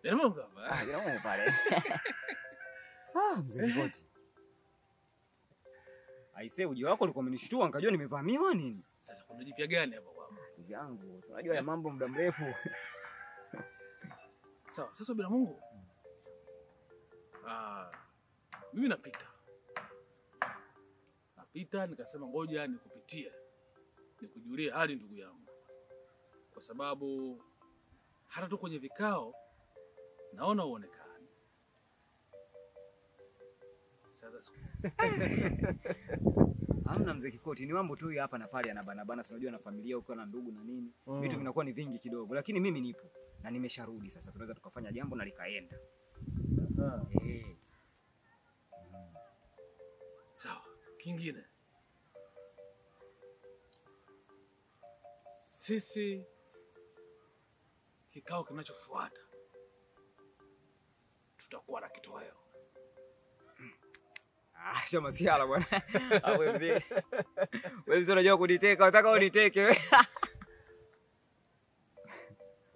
Binamungu hapa. Ah, binamungu pale. Mzee Kikoti. Aisee, ujio wako ulikuwa umenishtua, nikajua nimevamiwa nini. Sasa kuna jipya gani hapa kwako? Yangu, unajua ya mambo muda mrefu. Sawa, sasa Binamungu. Mimi napita nikasema ngoja nikupitie. Nikujulie hali ndugu yangu. Kwa sababu hata tu kwenye vikao naona uonekane. Sasa Hamna mzee Kikoti, ni mambo tu hapa na pale yanabana, unajua na familia ukiwa na ndugu na nini. Vitu vinakuwa ni vingi kidogo, lakini mimi nipo na nimesharudi sasa. Tunaweza tukafanya jambo na likaenda. Sawa, kingine. Sisi kikao kinachofuata tutakuwa na kitoweo. Shoma siala bwana. Hapo mzee. Wewe unajua kuniteka, unataka uniteke wewe.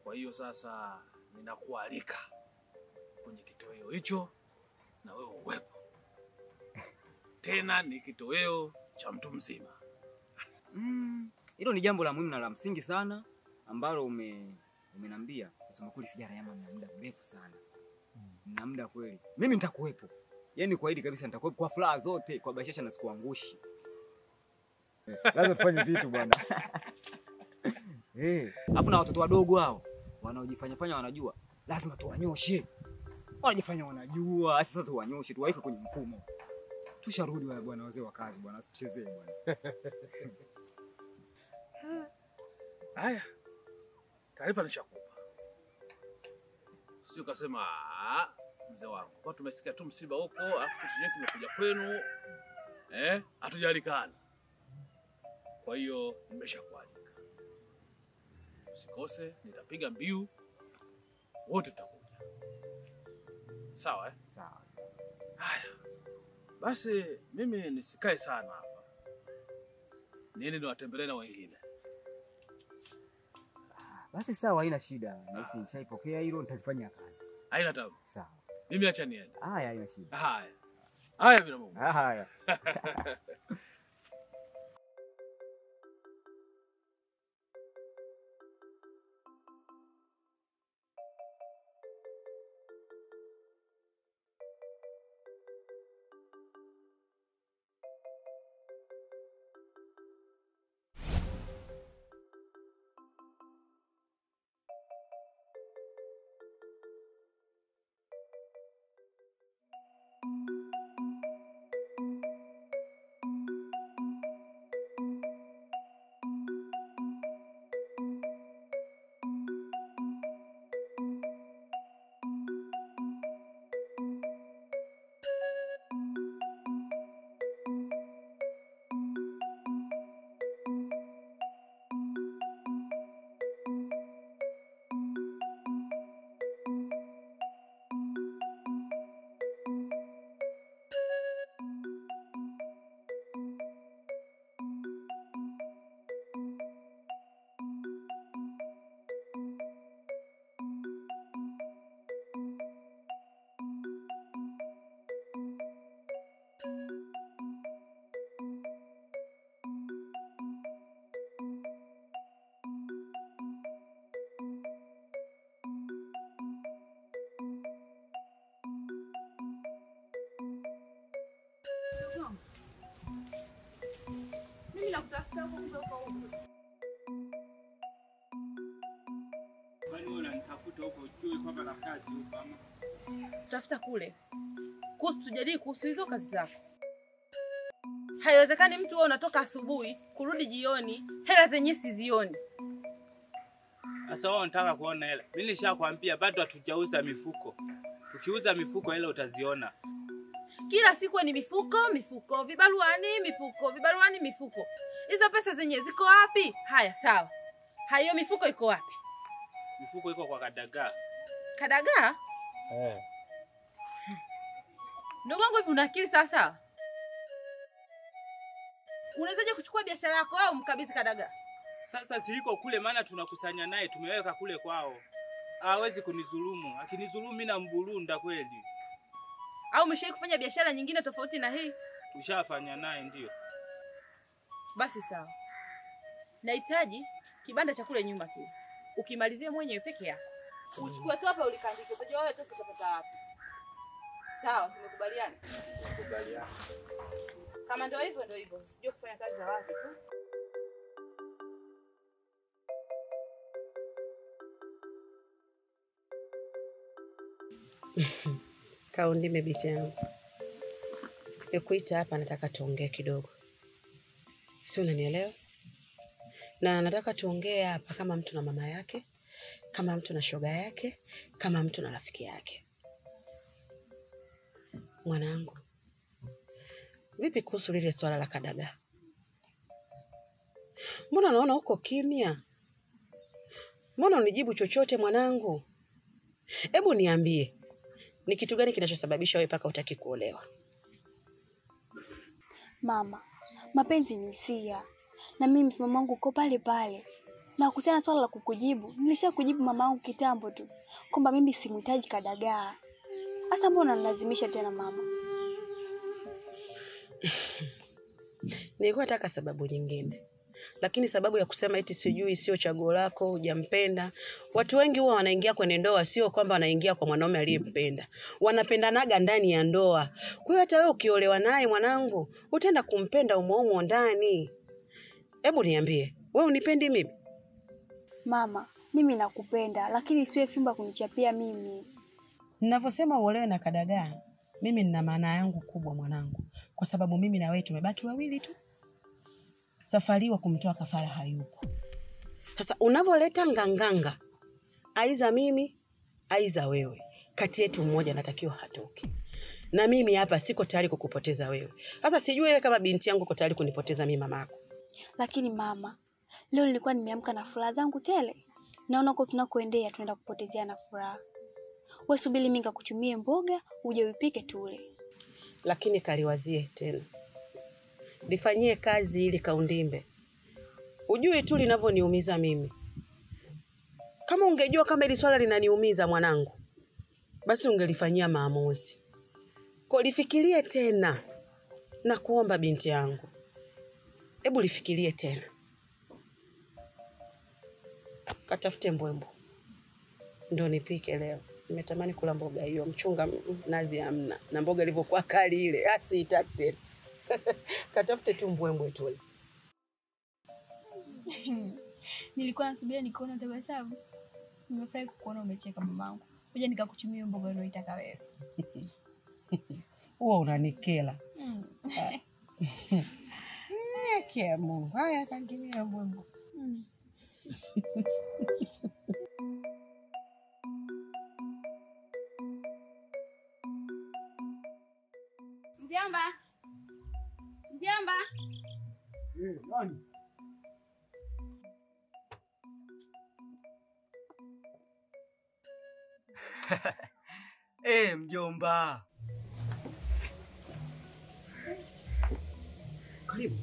Kwa hiyo sasa ninakualika kwenye kitoweo hicho na wewe uwepo. Tena ni kitoweo cha mtu mzima. Hilo ni jambo la muhimu na la msingi sana ambalo umeniambia. Kusema kweli sijara yama na muda mrefu sana. Na muda kweli. Mimi nitakuwepo. Yaani kuahidi kabisa nitakuwepo kwa furaha zote, kwa bashasha na sikuangushi. Lazima tufanye vitu bwana. Alafu na watoto wadogo hao wanaojifanya wanajua, lazima tuwanyoshe. Wanajifanya wanajua, sasa tuwanyoshe, tuwaike kwenye mfumo. Tusharudi wale bwana wazee wa kazi bwana, usichezee bwana. Haya. Taarifa nishakupa. Sio kasema mzee wangu. Kwa tumesikia tu msiba huko, alafu kitu chenyewe kimekuja kwenu. Hatujalikana. Kwa hiyo nimeshakualika. Usikose, nitapiga mbiu. Wote tutakuja. Sawa Sawa. Haya. Basi mimi nisikae sana hapa. Niende niwatembelee na wengine. Basi sawa, haina shida. Nahisi nishaipokea hilo, nitalifanyia kazi. Haina tabu. Sawa. Mimi acha niende. Haya, haina shida. Haya Binamungu. Haya. Mimi nakutafuta huko kutoka huko. Kwani wewe unanitafuta huko ujue kwamba na kazi huko ama? Tafuta kule. Tujadili kuhusu hizo kazi zako. Haiwezekani mtu wewe unatoka asubuhi, kurudi jioni, hela zenyewe sizioni. Sasa wewe unataka kuona hela. Mimi nishakwambia bado hatujauza mifuko. Tukiuza mifuko hela utaziona. Kila siku ni mifuko, vibaruani, mifuko. Hizo pesa zenyewe ziko wapi? Haya sawa. Hayo mifuko iko wapi? Mifuko iko kwa Kadagaa. Kadagaa? Ndugu wangu hivi una akili sasa? Unawezaje kuchukua biashara yako au mkabidhi Kadagaa? Sasa siiko kule, maana tunakusanya naye, tumeweka kule kwao. Hawezi kunizulumu. Akinizulumu mimi namburunda kweli. Au umeshawahi kufanya biashara nyingine tofauti na hii? Tushafanya naye ndio. Basi sawa. Nahitaji kibanda cha kule nyuma kile. Ukimalizie mwenyewe peke yako. Uchukue tu hapa ulikandike. Unajua wewe tu utapata wapi? Sawa, tumekubaliana. Tumekubaliana. Kama ndio hivyo ndio hivyo. Sijui kufanya kazi za watu tu. Kaundime binti yangu. Nikuita hapa nataka tuongee kidogo. Si unanielewa? Na nataka tuongee hapa kama mtu na mama yake, kama mtu na shoga yake, kama mtu na rafiki yake. Mwanangu, vipi kuhusu lile swala la Kadagaa? Mbona naona uko kimya? Mbona unijibu chochote mwanangu? Hebu niambie, ni kitu gani kinachosababisha wewe paka utaki kuolewa? Mama, mapenzi ni hisia. Na mimi msimamo wangu uko pale pale. Na kuhusiana swala la kukujibu, nilishakujibu mama yangu kitambo tu kwamba mimi simhitaji Kadagaa. Sasa mbona unalazimisha tena mama? Nilikuwa nataka sababu nyingine. Lakini sababu ya kusema eti sijui sio chaguo lako, hujampenda. Watu wengi huwa wanaingia kwenye ndoa sio kwamba wanaingia kwa mwanaume aliyempenda. Wanapendanaga ndani ya ndoa. Kwa hiyo hata wewe ukiolewa naye mwanangu, utaenda kumpenda umo ndani. Hebu niambie, wewe unipendi mimi? Mama, mimi nakupenda, lakini siwe fimba kunichapia mimi. Ninavyosema uolewe na Kadagaa, mimi nina maana yangu kubwa mwanangu. Kwa sababu mimi na wewe tumebaki wawili tu. Safari wa kumtoa kafara hayupo. Sasa unavoleta nganganga, aiza mimi, aiza wewe. Kati yetu mmoja natakiwa hatoki. Na mimi hapa siko tayari kukupoteza wewe. Sasa sijui wewe kama binti yangu uko tayari kunipoteza mimi mamako. Lakini mama, leo nilikuwa nimeamka na furaha zangu tele. Naona huko tunakoendea tunaenda kupotezea na furaha. Wewe subiri mimi ngakuchumie mboga, uje upike tule. Lakini kaliwazie tena. Lifanyie kazi ili Kaundimbe. Ujue tu linavyoniumiza mimi. Kama ungejua kama hili swala linaniumiza mwanangu, basi ungelifanyia maamuzi. Kwa lifikirie tena. Na kuomba binti yangu. Hebu lifikirie tena. Katafute mbwembo. Ndio nipike leo. Nimetamani kula mboga hiyo, mchunga nazi hamna. Na mboga ilivyokuwa kali ile, asiitaki tena. Katafute tu mbwembwe tu. Nilikuwa nasubiri nikuona tabasamu. Nimefurahi kukuona umecheka mamangu. Kuja nikakuchumia mboga unayoitaka wewe. Huwa unanikela. Kia Mungu. Haya kangilia mbwembwe. Mjomba. Mjomba. Nani? Mjomba. Karibu.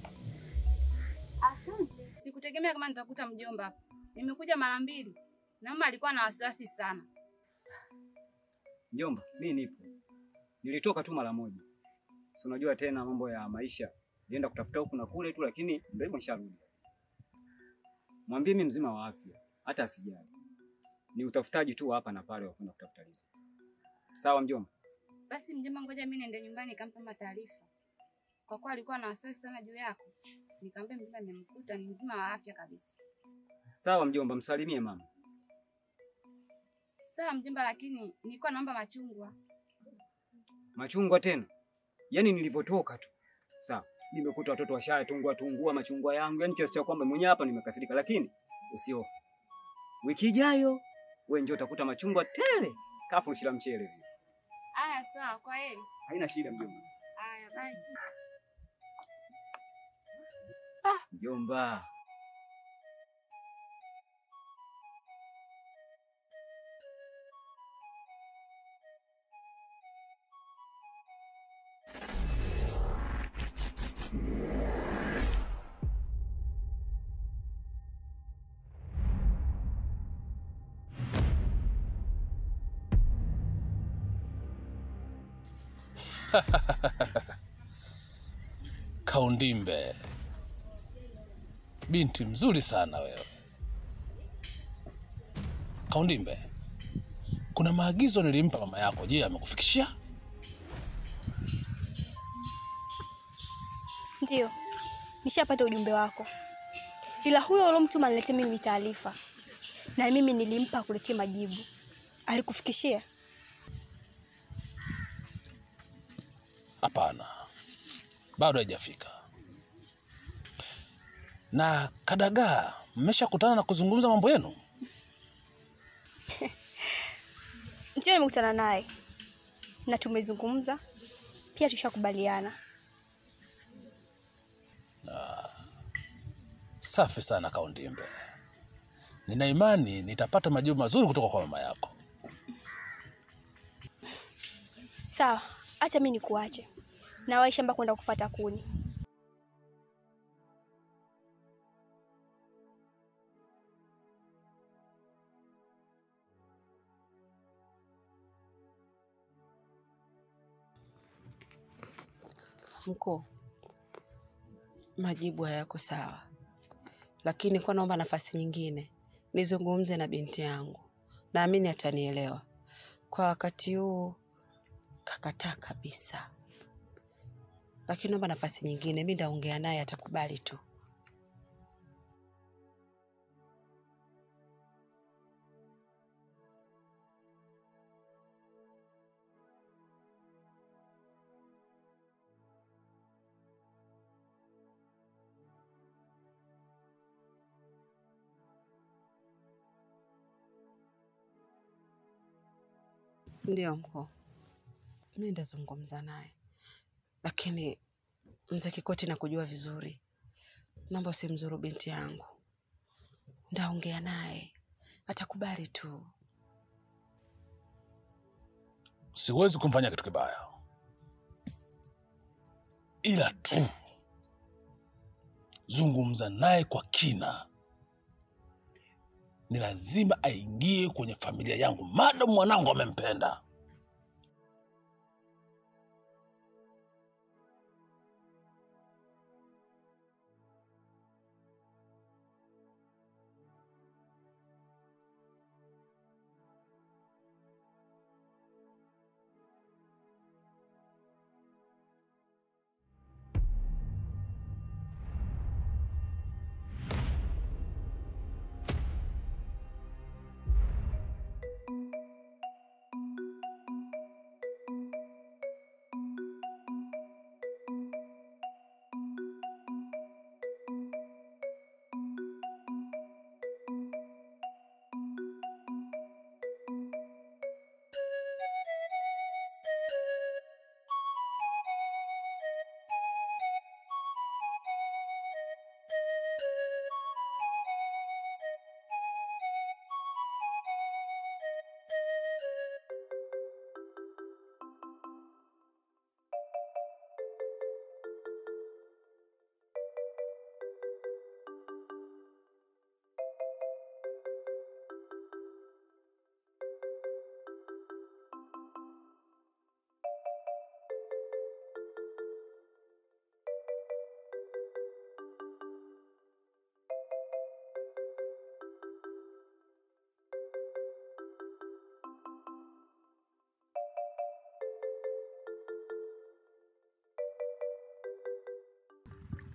Asante. Sikutegemea kama nitakuta mjomba. Nimekuja mara mbili. Naomba alikuwa na wasiwasi sana. Mjomba, mimi nipo. Nilitoka tu mara moja. Si unajua tena mambo ya maisha. Nilienda kutafuta huku na kule tu lakini ndio hivyo nisharudi. Mwambie mimi mzima wa afya, hata asijali. Ni utafutaji tu hapa na pale wa kwenda kutafuta riziki. Sawa mjomba? Basi mjomba, ngoja mimi niende nyumbani nikampa taarifa. Kwa kuwa alikuwa na wasiwasi sana juu yako. Nikamwambia mjomba nimemkuta ni mzima wa afya kabisa. Sawa mjomba, msalimie mama. Sawa mjomba, lakini nilikuwa naomba machungwa. Machungwa tena? Yaani nilivyotoka tu. Sawa. Nimekuta watoto washayatungua machungwa yangu. Yaani kiasi cha kwamba mwenyewe hapa nimekasirika, lakini usihofu. Wiki ijayo wewe njoo utakuta machungwa tele. Kafurushila mchele hivi. Aya sawa, kwa heri. Haina shida mjomba. Aya, bye. Mjomba. Kaundimbe, binti mzuri sana wewe. Kaundimbe, kuna maagizo nilimpa mama yako. Je, amekufikishia? Ndio, nishapata ujumbe wako, ila huyo ulomtuma niletee mimi taarifa, na mimi nilimpa kuletea majibu. Alikufikishia? Hapana, bado haijafika. Na Kadagaa, mmeshakutana na kuzungumza mambo yenu? Ndio, nimekutana naye na tumezungumza pia, tushakubaliana. Safi sana Kaundimbe. Nina imani nitapata majibu mazuri kutoka kwa mama yako. Sawa, acha mimi nikuache. Na wahi shamba kwenda kufuata kuni. Mkuu, majibu hayako sawa, lakini kwa naomba nafasi nyingine nizungumze na binti yangu. Naamini atanielewa. Kwa wakati huu kakataa kabisa, lakini naomba nafasi nyingine. Mimi ndaongea naye, atakubali tu. Ndio mkuu, mimi ndazungumza naye, lakini mzee Kikoti nakujua vizuri, naomba usimzuru binti yangu. Ndaongea naye, atakubali tu. Siwezi kumfanya kitu kibaya, ila tu zungumza naye kwa kina. Ni lazima aingie kwenye familia yangu, madam mwanangu amempenda.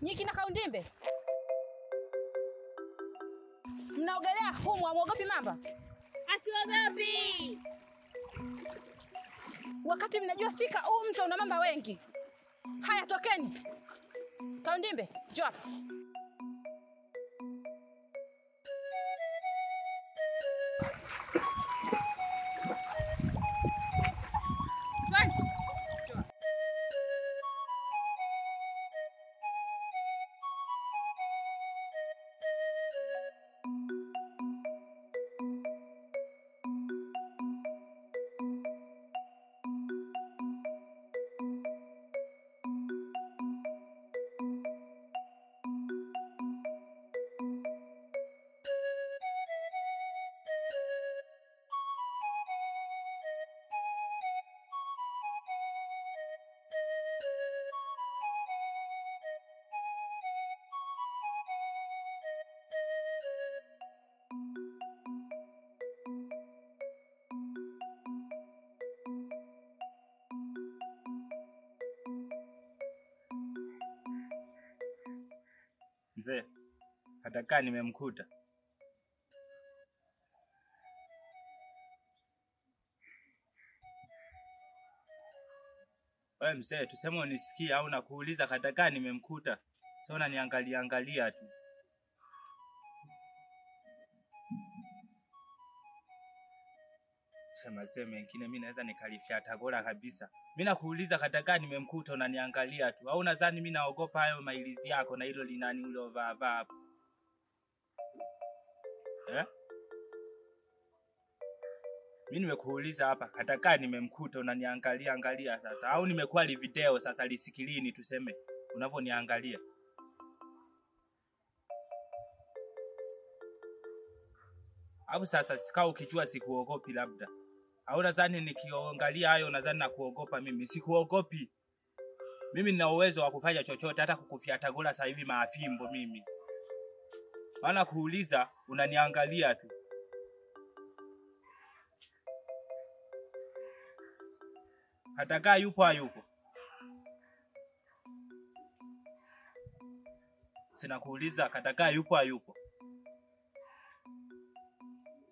Nyiki na Kaundimbe, mnaogelea humu, hamwogopi mamba? Hatuogopi. Wakati mnajua fika huu mto una mamba wengi. Haya, tokeni. Kaundimbe, njoo hapa. Mzee, hata kaa nimemkuta. Wewe mzee, tuseme unisikia au nakuuliza hata kaa nimemkuta. Sio unaniangalia tu. Sema mengine mimi naweza nikalifyata gola kabisa. Mimi nakuuliza hata kaa nimemkuta unaniangalia tu. Au unadhani mimi naogopa hayo mailizi yako na hilo linani ule vaa hapo? Mimi nimekuuliza hapa hata kaa nimemkuta unaniangalia sasa. Au nimekuwa video sasa lisikilini tuseme unavoniangalia. Hapo sasa sikao ukijua sikuogopi labda. Au nadhani nikiangalia hayo nadhani nakuogopa mimi. Sikuogopi. Mimi nina uwezo wa kufanya chochote hata kukufyata gola sasa hivi maafimbo mimi. Maana kuuliza unaniangalia tu. Hata kaa yupo hayupo. Sina kuuliza hata kaa yupo hayupo.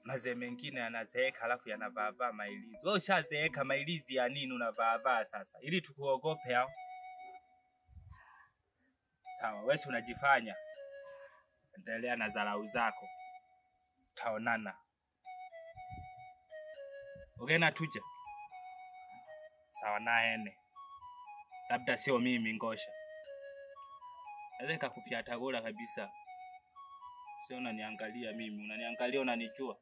Mazee mengine anazeeka alafu yanavaa mailizi. Wewe ushazeeka mailizi ya nini unavaa sasa? Ili tukuogope hao. Sawa, wewe unajifanya. Endelea na dharau zako. Taonana. Ugena tuje. Sawa naene. Labda sio mimi ngosha. Naweza nikakufyata gola kabisa. Sio unaniangalia mimi, unaniangalia unanijua.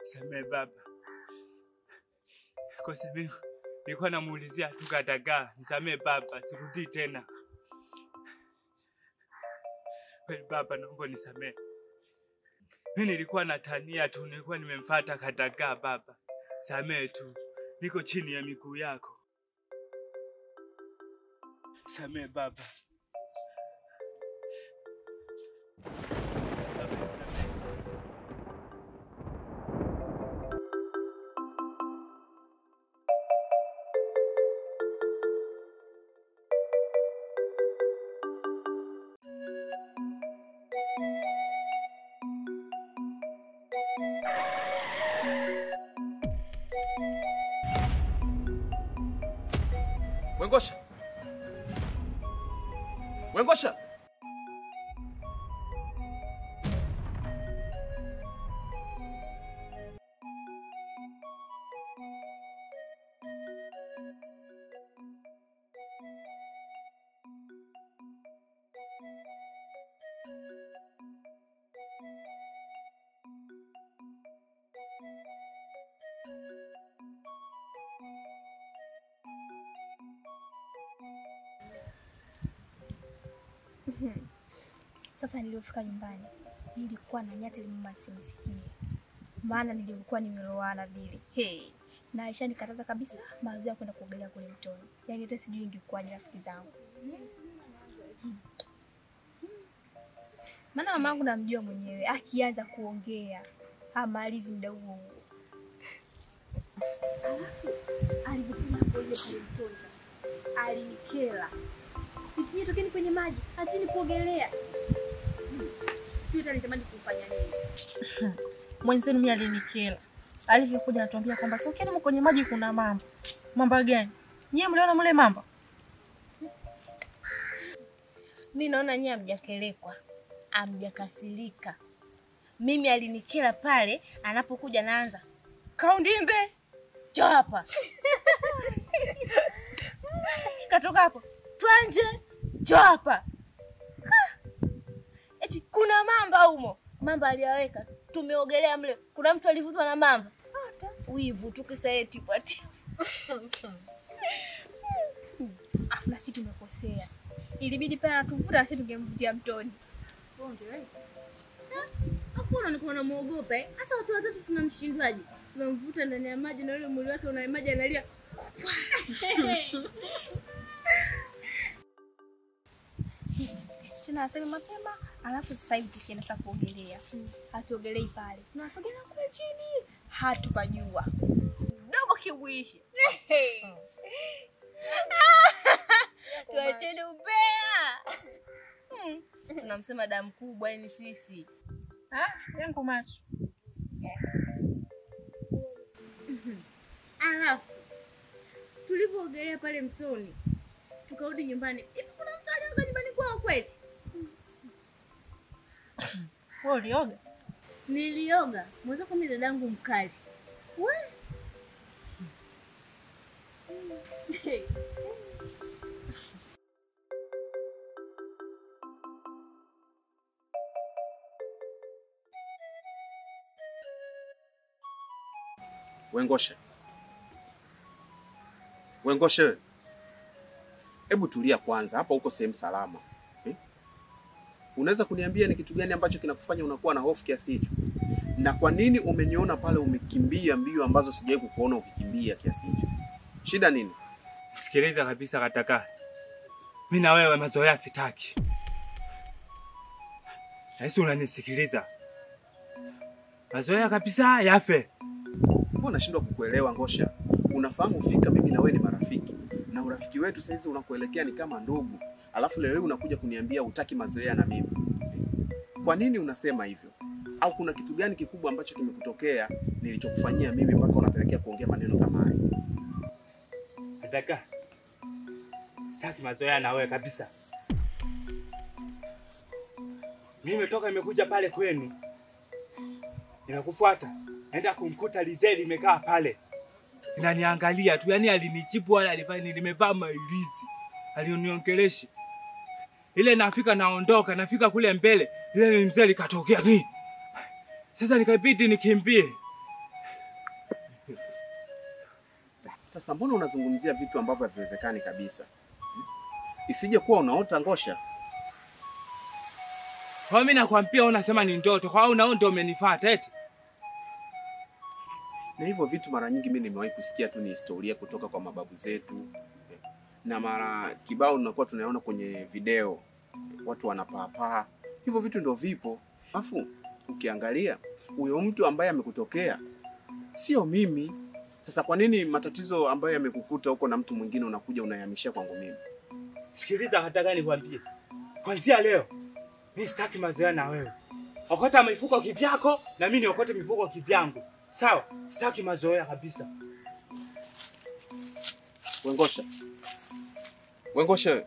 Seme baba. Kwa sababu nilikuwa namuulizia tu kadagaa. Nisamee baba, sirudi tena. Kweli baba naomba nisamee. Mimi nilikuwa natania tu, nilikuwa nimemfuata kadagaa baba. Samee tu. Niko chini ya miguu yako. Samee baba. Wengosha. Wengosha. Sasa nilipofika nyumbani, nilikuwa na nyati mama simsikie. Maana nilikuwa nimelowana vile. Na Aisha nikataza kabisa mawazo ya kwenda kuogelea kule mtoni. Yaani hata sijui ingekuwaje rafiki zangu. Maana mamangu namjua mwenyewe, akianza kuongea hamalizi muda huo. Alipokuja kuogelea kule mtoni, alinikela. Sijui tokeni kwenye maji, achini kuogelea. Sijui atanitamani kufanya nini. Mwenzenu mimi alinikela. Alivyokuja anatuambia kwamba tokeni kwenye maji kuna mamba. Mamba gani? Nyie mliona mle mamba? Mimi naona nyie hamjakelekwa. Hamjakasirika. Mimi alinikela pale anapokuja naanza. Kaundimbe. Njoo hapa. Katoka hapo. Twanje. njoo hapa. Eti kuna mamba humo. Mamba aliyaweka. Tumeogelea mle. Kuna mtu alivutwa na mamba. Hata wivu tukisaeti pati. Afu na sisi tumekosea. Ilibidi pale tuvuta na sisi tungemvutia mtoni. Ungeweza. Afu unaonekana unamuogopa eh? Hasa watu watatu tunamshindwaje? Tunamvuta ndani ya maji na yule mwili wake una maji analia. Tunasema mapema, alafu sasa hivi tukienda sasa kuogelea. Hatuogelei pale. Tunasogea kule chini. Hatupajua. Dogo kibuishi. Tuacheni ubea. Tunamsema damu kubwa ni sisi. Yangu macho. Alafu tulipoogelea pale mtoni tukarudi nyumbani. Hivi kuna mtu alioga nyumbani kwao kweli? Wewe ulioga? Nilioga. Mweza kwa mimi dadangu mkali. We. Wengoshe. Wengoshe. Hebu tulia kwanza, hapa uko sehemu salama. Unaweza kuniambia ni kitu gani ambacho kinakufanya unakuwa na hofu kiasi hicho? Na kwa nini umeniona pale umekimbia mbio ambazo sijawahi kukuona ukikimbia kiasi hicho? Shida nini? Sikiliza kabisa Kataka. Mimi na wewe mazoea sitaki. Yesu unanisikiliza. Mazoea kabisa yafe. Mbona nashindwa kukuelewa Ngosha? Unafahamu fika mimi na wewe ni marafiki. Na urafiki wetu sasa unakuelekea ni kama ndugu. Alafu leo unakuja kuniambia hutaki mazoea na mimi. Kwa nini unasema hivyo? Au kuna kitu gani kikubwa ambacho kimekutokea nilichokufanyia mimi mpaka unapelekea kuongea maneno kama haya? Kataka. Sitaki mazoea na wewe kabisa. Mimi toka nimekuja pale kwenu. Ninakufuata. Naenda kumkuta Lizeli imekaa pale. Inaniangalia tu, yani alinijibu wala alifanya nimevaa mailizi. Alioniongelesha. Ile nafika naondoka, nafika kule mbele, ile mzee likatokea mimi. Sasa nikabidi nikimbie. Sasa mbona unazungumzia vitu ambavyo haviwezekani kabisa? Isije kuwa unaota Ngosha. Kwa mimi nakwambia unasema ni ndoto, kwa hiyo ndio umenifuata eti. Na hivyo vitu mara nyingi mimi nimewahi kusikia tu ni historia kutoka kwa mababu zetu. Na mara kibao tunakuwa tunaona kwenye video watu wanapaa. Hivyo vitu ndio vipo. Alafu ukiangalia huyo mtu ambaye amekutokea sio mimi. Sasa kwa nini matatizo ambayo yamekukuta huko na mtu mwingine unakuja unayahamishia kwangu mimi? Sikiliza hata gani nikwambie. Kuanzia leo mimi sitaki mazoea na wewe. Okota mifuko kivyako na mimi niokote mifuko kivyangu. Sawa? Sitaki mazoea kabisa. Wengosha. Wengosha.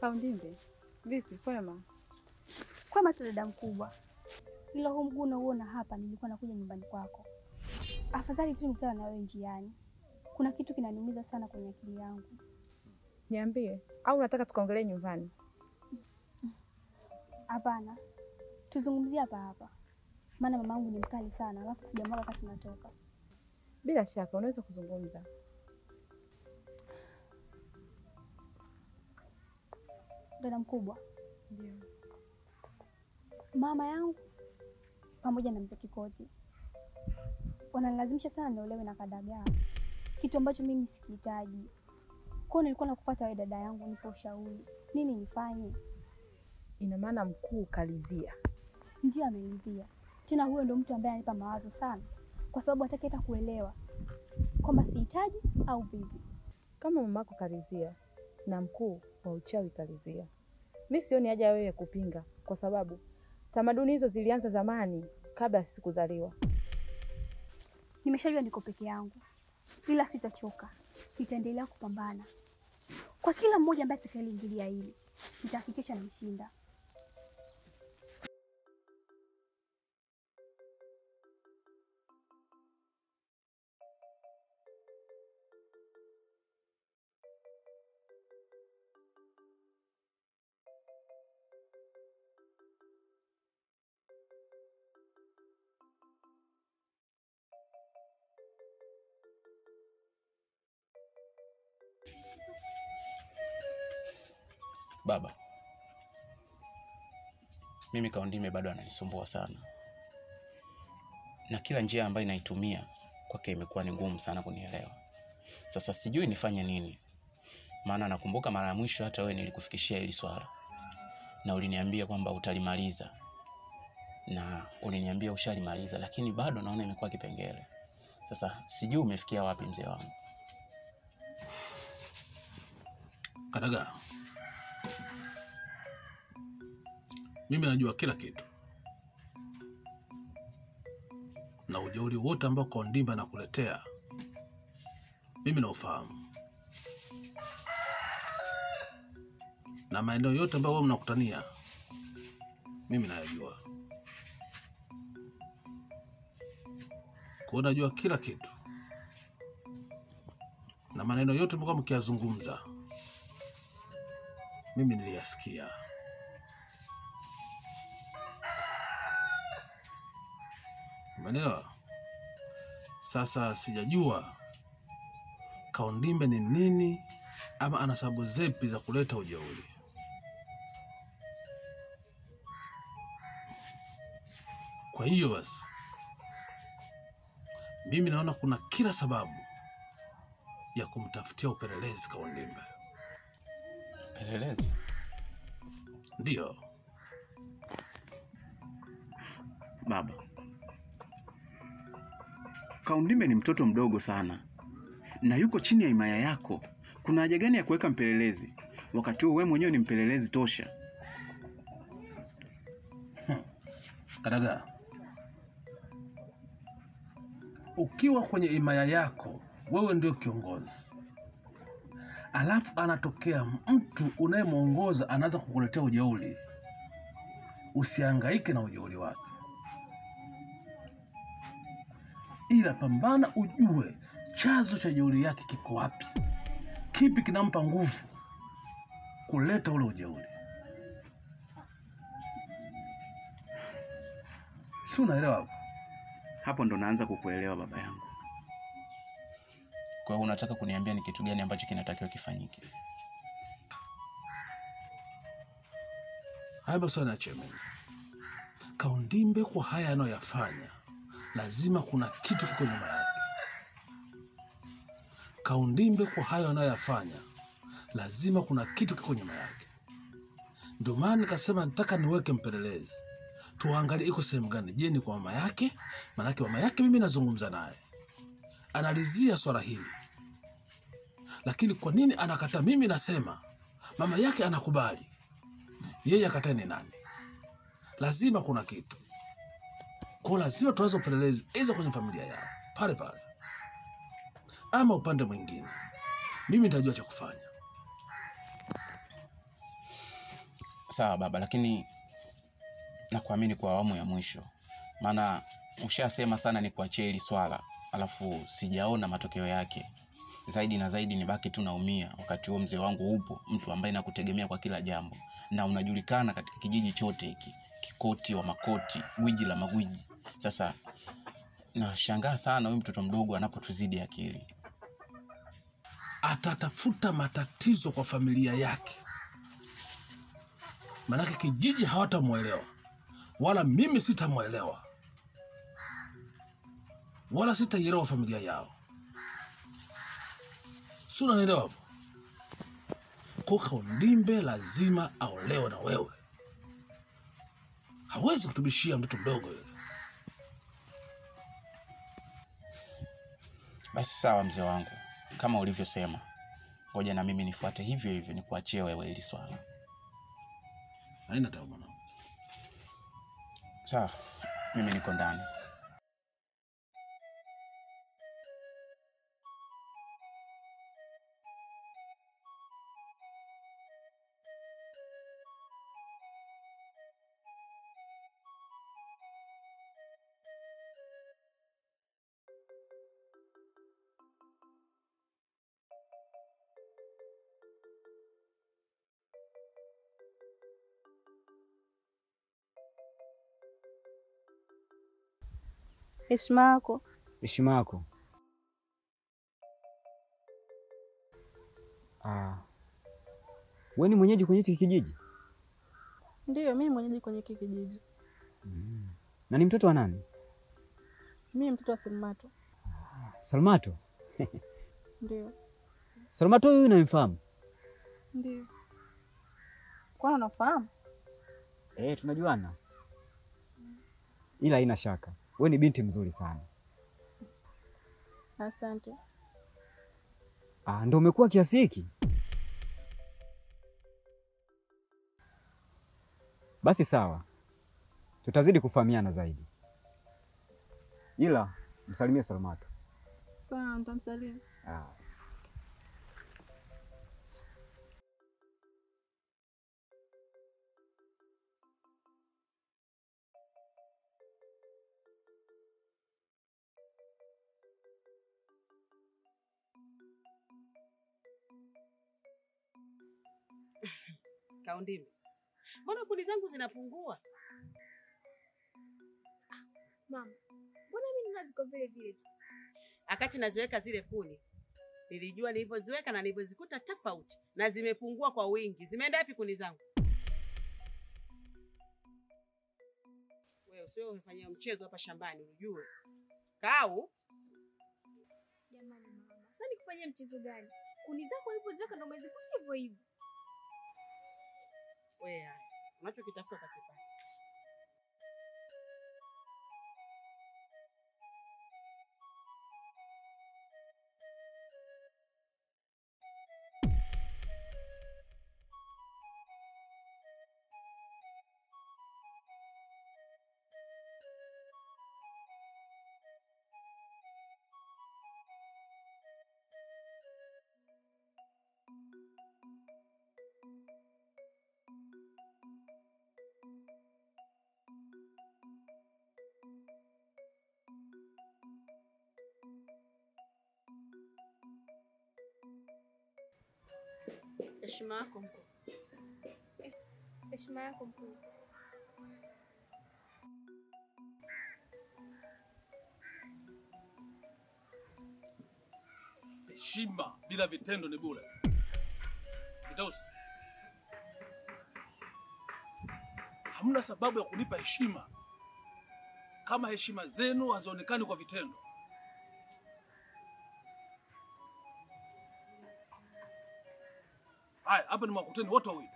Kaundimbe. Vipi kwema? Kwema tu dada mkubwa. Ila huu mguu unaoona hapa nilikuwa nakuja nyumbani kwako. Afadhali tu nikutana na wewe njiani. Kuna kitu kinaniumiza sana kwenye akili yangu. Niambie, au unataka tukaongelee nyumbani? Hapana. Tuzungumzie hapa. Maana mamangu ni mkali sana, alafu sijamwaga wakati natoka. Bila shaka unaweza kuzungumza. Dada mkubwa. Ndio. Mama yangu pamoja na mzee Kikoti wananilazimisha sana niolewe na Kadagaa, kitu ambacho mimi sikihitaji. Kwa nilikuwa nakufuata wewe dada yangu, nipo ushauri. Nini nifanye? Ina maana mkuu kalizia. Ndio amelidhia. Tena huyo ndo mtu ambaye ananipa mawazo sana, kwa sababu hataki hata kuelewa kwamba sihitaji au vipi. Kama mamako kalizia na mkuu wa uchawi kalizia, mimi sioni haja wewe kupinga, kwa sababu tamaduni hizo zilianza zamani kabla sisi kuzaliwa. Nimeshajua niko peke yangu, ila sitachoka. Nitaendelea kupambana kwa kila mmoja ambaye atakayeingilia hili. nitahakikisha nimshinda. Baba, mimi Kaundime bado ananisumbua sana, na kila njia ambayo naitumia kwake imekuwa ni ngumu sana kunielewa. Sasa sijui nifanye nini, maana nakumbuka mara ya mwisho hata wewe nilikufikishia hili swala na uliniambia kwamba utalimaliza, na uliniambia ushalimaliza, lakini bado naona imekuwa kipengele. Sasa sijui umefikia wapi mzee wangu. Kadaga, mimi najua kila kitu, na ujeuri wote ambao Kaundimba anakuletea mimi naufahamu, na maeneo yote ambayo wewe mnakutania mimi nayajua. Kwa najua kila kitu, na maneno yote mlikuwa mkiyazungumza mimi niliyasikia. Umeelewa? Sasa sijajua Kaundimba ni nini ama ana sababu zipi za kuleta ujeuri. Kwa hiyo basi mimi naona kuna kila sababu ya kumtafutia upelelezi Kaundimba. Upelelezi? Ndio. Baba, Kaundimba ni mtoto mdogo sana na yuko chini ya himaya yako. Kuna haja gani ya kuweka mpelelezi wakati wewe mwenyewe ni mpelelezi tosha? Kadaga, ukiwa kwenye himaya yako wewe ndio kiongozi, alafu anatokea mtu unayemuongoza anaanza kukuletea ujeuri, usihangaike na ujeuri wake, ila pambana ujue chanzo cha ujeuri yake kiko wapi, kipi kinampa nguvu kuleta ule ujeuri. Si unaelewa hapo? Hapo ndo naanza kukuelewa baba yangu. Kwa hiyo unataka kuniambia ni kitu gani ambacho kinatakiwa kifanyike? Haya basi anache mimi. Kaundimba kwa haya anayoyafanya lazima kuna kitu kiko nyuma yake. Kaundimba kwa haya anayoyafanya lazima kuna kitu kiko nyuma yake. Ndio maana nikasema nataka niweke mpelelezi, tuangalie iko sehemu gani. Je, ni kwa mama yake? Maana yake mama yake mimi nazungumza naye, analizia swala hili, lakini kwa nini anakata? Mimi nasema mama yake anakubali, yeye akatae ni nani? Lazima kuna kitu. Kwa lazima tuanze upelelezi hizo kwenye familia yao pale pale, ama upande mwingine mimi nitajua cha kufanya. Sawa baba, lakini nakuamini kwa awamu ya mwisho, maana ushasema sana ni kuachia hili swala alafu sijaona matokeo yake. Zaidi na zaidi nibaki tu naumia wakati huo mzee wangu upo, mtu ambaye nakutegemea kwa kila jambo, na unajulikana katika kijiji chote hiki, Kikoti wa makoti, gwiji la magwiji. Sasa nashangaa sana huyu mtoto mdogo anapotuzidi akili. Atatafuta matatizo kwa familia yake, manake kijiji hawatamuelewa, wala mimi sitamuelewa, wala sitaielewa familia yao. Suna nielewa hapo? Kwa Kaundimba lazima aolewe na wewe. Hawezi kutubishia mtoto mdogo yule. Basi sawa mzee wangu, kama ulivyosema, ngoja na mimi nifuate hivyo hivyo, nikuachie wewe hili swala. Haina taabu mwanangu. Sawa, mimi niko ndani. Heshima yako. Heshima yako. Wewe ni mwenyeji kwenye hiki kijiji? Ndiyo, mimi mwenyeji kwenye hiki kijiji. Na ni mtoto wa nani? Mimi mtoto wa Salmato. Salmato? Ndiyo. Salmato huyu unamfahamu? Ndiyo. Kwa unafahamu? Tunajuana. Ila haina shaka. Wewe ni binti mzuri sana. Asante. Ndio umekuwa kiasi hiki? Basi sawa. Tutazidi kufahamiana zaidi. Ila msalimie Salmato. Sawa, nitamsalimu. Kaundime, mbona kuni zangu zinapungua? Mama, mbona mimi nina ziko vile vile tu? Akati naziweka zile kuni, nilijua nilivyoziweka na nilivyozikuta tofauti, na zimepungua kwa wingi. Zimeenda wapi kuni zangu? Wewe usio umefanyia mchezo hapa shambani ujue. Kau. Jamani mama, sasa nikufanyie mchezo gani? Kuni zako ulipoziweka ndio umezikuta hivyo hivyo. Wewe unachokitafuta utakipata. Heshima yako mkuu. Heshima yako mkuu. Heshima bila vitendo ni bure. Kitausi, hamna sababu ya kunipa heshima kama heshima zenu hazionekani kwa vitendo. Haya, hapa ni mwakuteni wote wawili.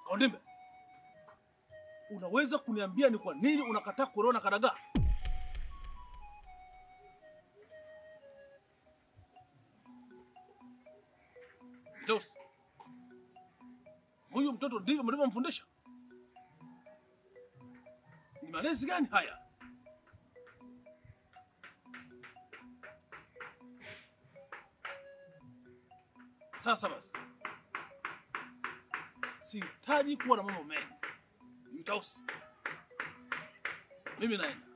Kaundimbe, unaweza kuniambia ni kwa nini unakataa kuona kadagaa? Kitausi, huyu mtoto ndivyo mlivyomfundisha? Ni malezi gani haya? Sasa basi, sihitaji kuwa na mambo mengi. Kitausi, mimi naenda,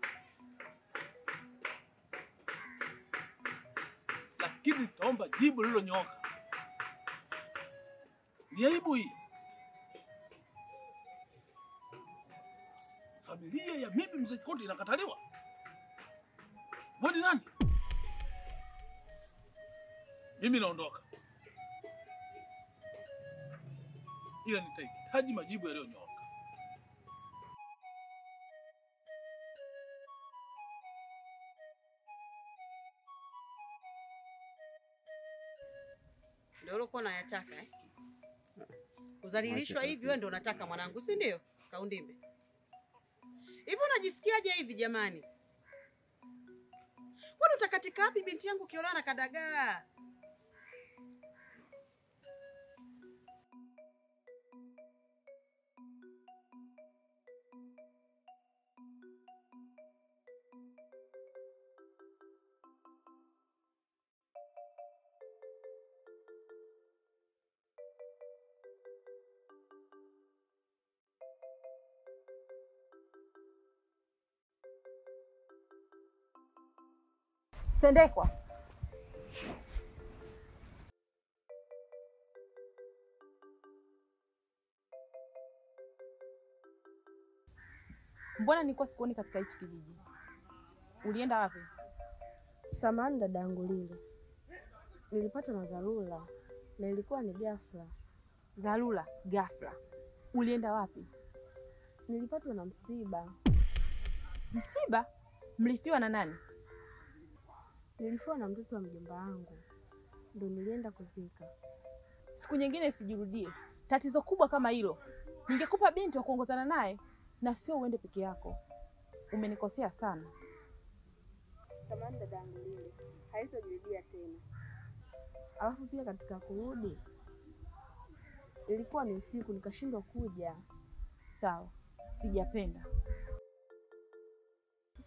lakini nitaomba jibu lililonyooka. Ni aibu hii. Familia ya bibi Mzee Kikonde inakataliwa. Wewe ni nani? Mimi naondoka, ila nitahitaji majibu yaliyonyooka. Ndio ulikuwa unayataka Kudhalilishwa hivi wewe ndio unataka mwanangu, si ndio? Kaundimbe. Hivi unajisikiaje hivi jamani? Kwani utakatika wapi binti yangu ukiolewa na kadagaa? Sendekwa. Mbona nilikuwa sikuoni katika hichi kijiji? Ulienda wapi? Samahani dada yangu Lili, nilipata na dharura na ilikuwa ni ghafla. Dharura ghafla? Ulienda wapi? Nilipatwa na msiba. Msiba? Mlifiwa na nani? Nilifiwa na mtoto wa mjomba wangu, ndio nilienda kuzika. Siku nyingine isijirudie tatizo kubwa kama hilo. Ningekupa binti wa kuongozana naye na sio uende peke yako. Umenikosea sana. Samahani dada yangu Lili, haitajirudia tena. Alafu pia katika kurudi ilikuwa ni usiku, nikashindwa kuja. Sawa, sijapenda.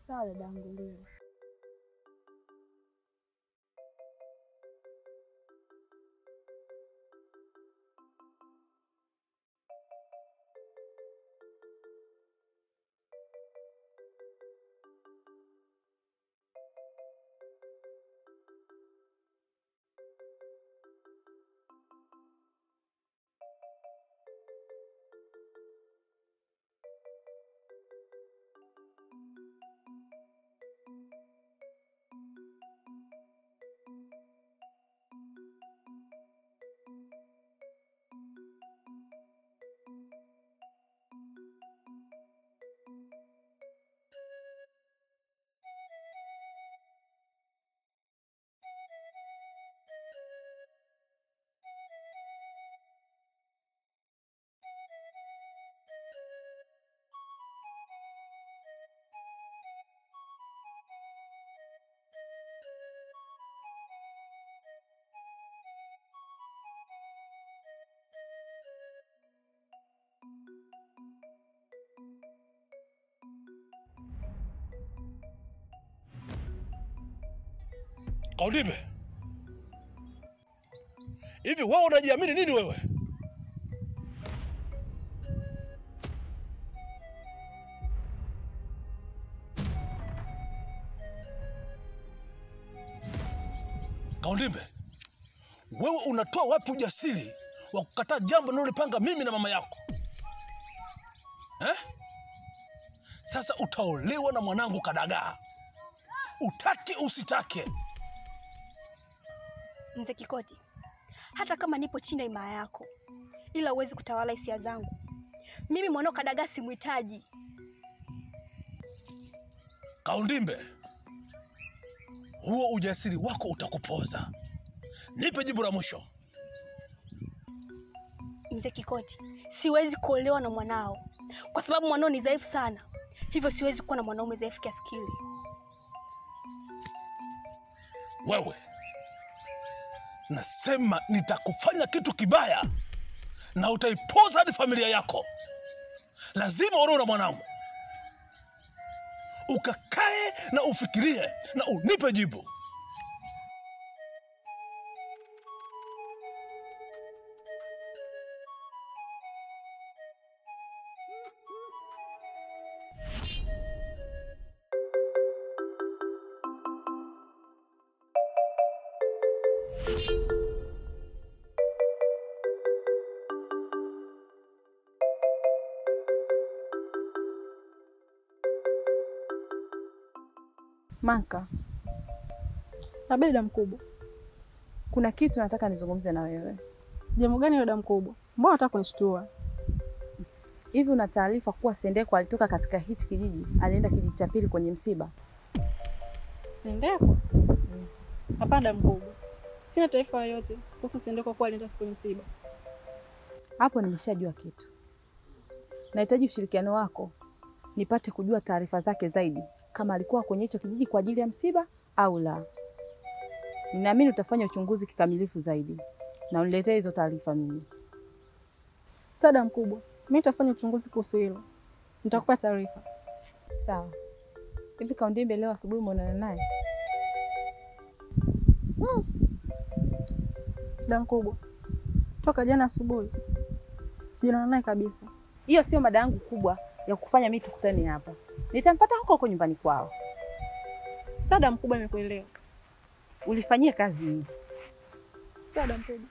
Sawa dada yangu Lili. Kaundimbe, hivi wewe unajiamini nini wewe? Kaundimbe, wewe unatoa wapi ujasiri wa kukataa jambo nilolipanga mimi na mama yako? Sasa utaolewa na mwanangu Kadagaa, utaki usitake. Mzee Kikoti, hata kama nipo chini ya himaya yako, ila huwezi kutawala hisia zangu. Mimi mwanao Kadagaa simhitaji. Kaundimbe, huo ujasiri wako utakupoza. Nipe jibu la mwisho. Mzee Kikoti, siwezi kuolewa na mwanao kwa sababu mwanao ni dhaifu sana. Hivyo siwezi kuwa na mwanaume dhaifu kiasi kile. Wewe, nasema nitakufanya kitu kibaya na utaipoza hadi familia yako. Lazima uolewe na mwanangu. Ukakae na ufikirie na unipe jibu. Manka. Habari dada mkubwa. Kuna kitu nataka nizungumze na wewe. Jambo gani dada mkubwa? Mbona unataka kunishtua? Hivi una taarifa kuwa Sendeko alitoka katika hichi kijiji, alienda kijiji cha pili kwenye msiba? Sendeko? Hapana dada mkubwa. Sina taarifa yoyote kuhusu Sendeko kuwa alienda kwenye msiba. Hapo nimeshajua kitu. Nahitaji ushirikiano wako nipate kujua taarifa zake zaidi, kama alikuwa kwenye hicho kijiji kwa ajili ya msiba au la. Ninaamini utafanya uchunguzi kikamilifu zaidi na uniletee hizo taarifa mimi. Sada mkubwa, mimi nitafanya uchunguzi kuhusu hilo. Nitakupa taarifa. Sawa. Hivi Kaundimbe leo asubuhi umeonana naye? Dada mkubwa, toka jana asubuhi sijaonana naye kabisa. Hiyo sio mada yangu kubwa ya kufanya mimi tukutane hapa. Nitampata huko nyumbani kwao. Sada mkubwa, nimekuelewa. Ulifanyia kazi hii. Sada mkubwa.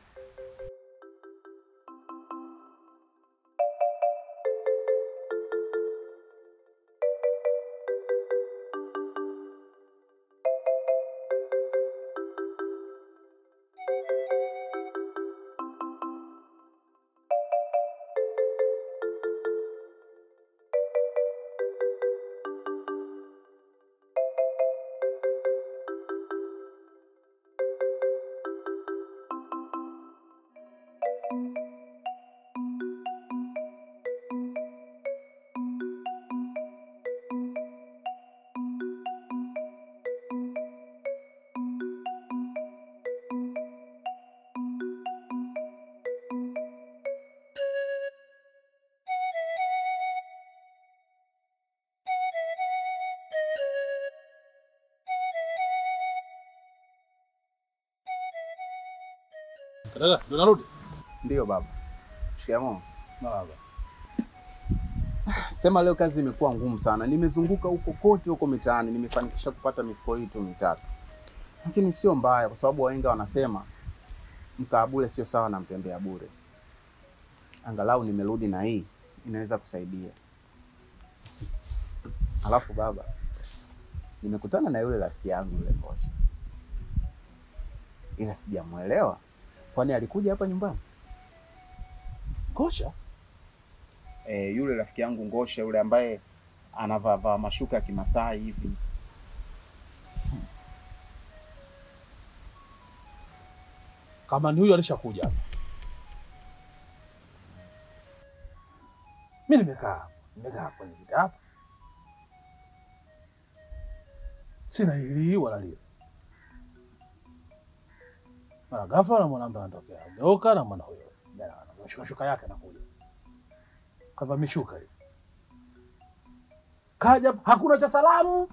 Kadaga, ndo narudi? Ndio baba. Shikamoo. Baba. Sema leo kazi imekuwa ngumu sana. Nimezunguka huko kote huko mitaani, nimefanikisha kupata mifuko hii tu mitatu. Lakini sio mbaya kwa sababu wahenga wanasema mkaa bure sio sawa na mtembea bure. Angalau nimerudi na hii inaweza kusaidia. Alafu baba, nimekutana na yule rafiki yangu yule Ngosha. Ila sijamuelewa. Kwani alikuja hapa nyumbani? Ngosha? Yule rafiki yangu Ngosha yule ambaye anavaa mashuka ya Kimasai hivi. Kama ni huyo alishakuja hapa. Mimi nimekaa kwenye kiti hapa. Sina hili wala lile. Mara ghafla na mwanamke anatokea. Ameoka na mwana huyo. Na shuka yake anakuja. Kava mishuka hiyo. Kaja hakuna cha salamu.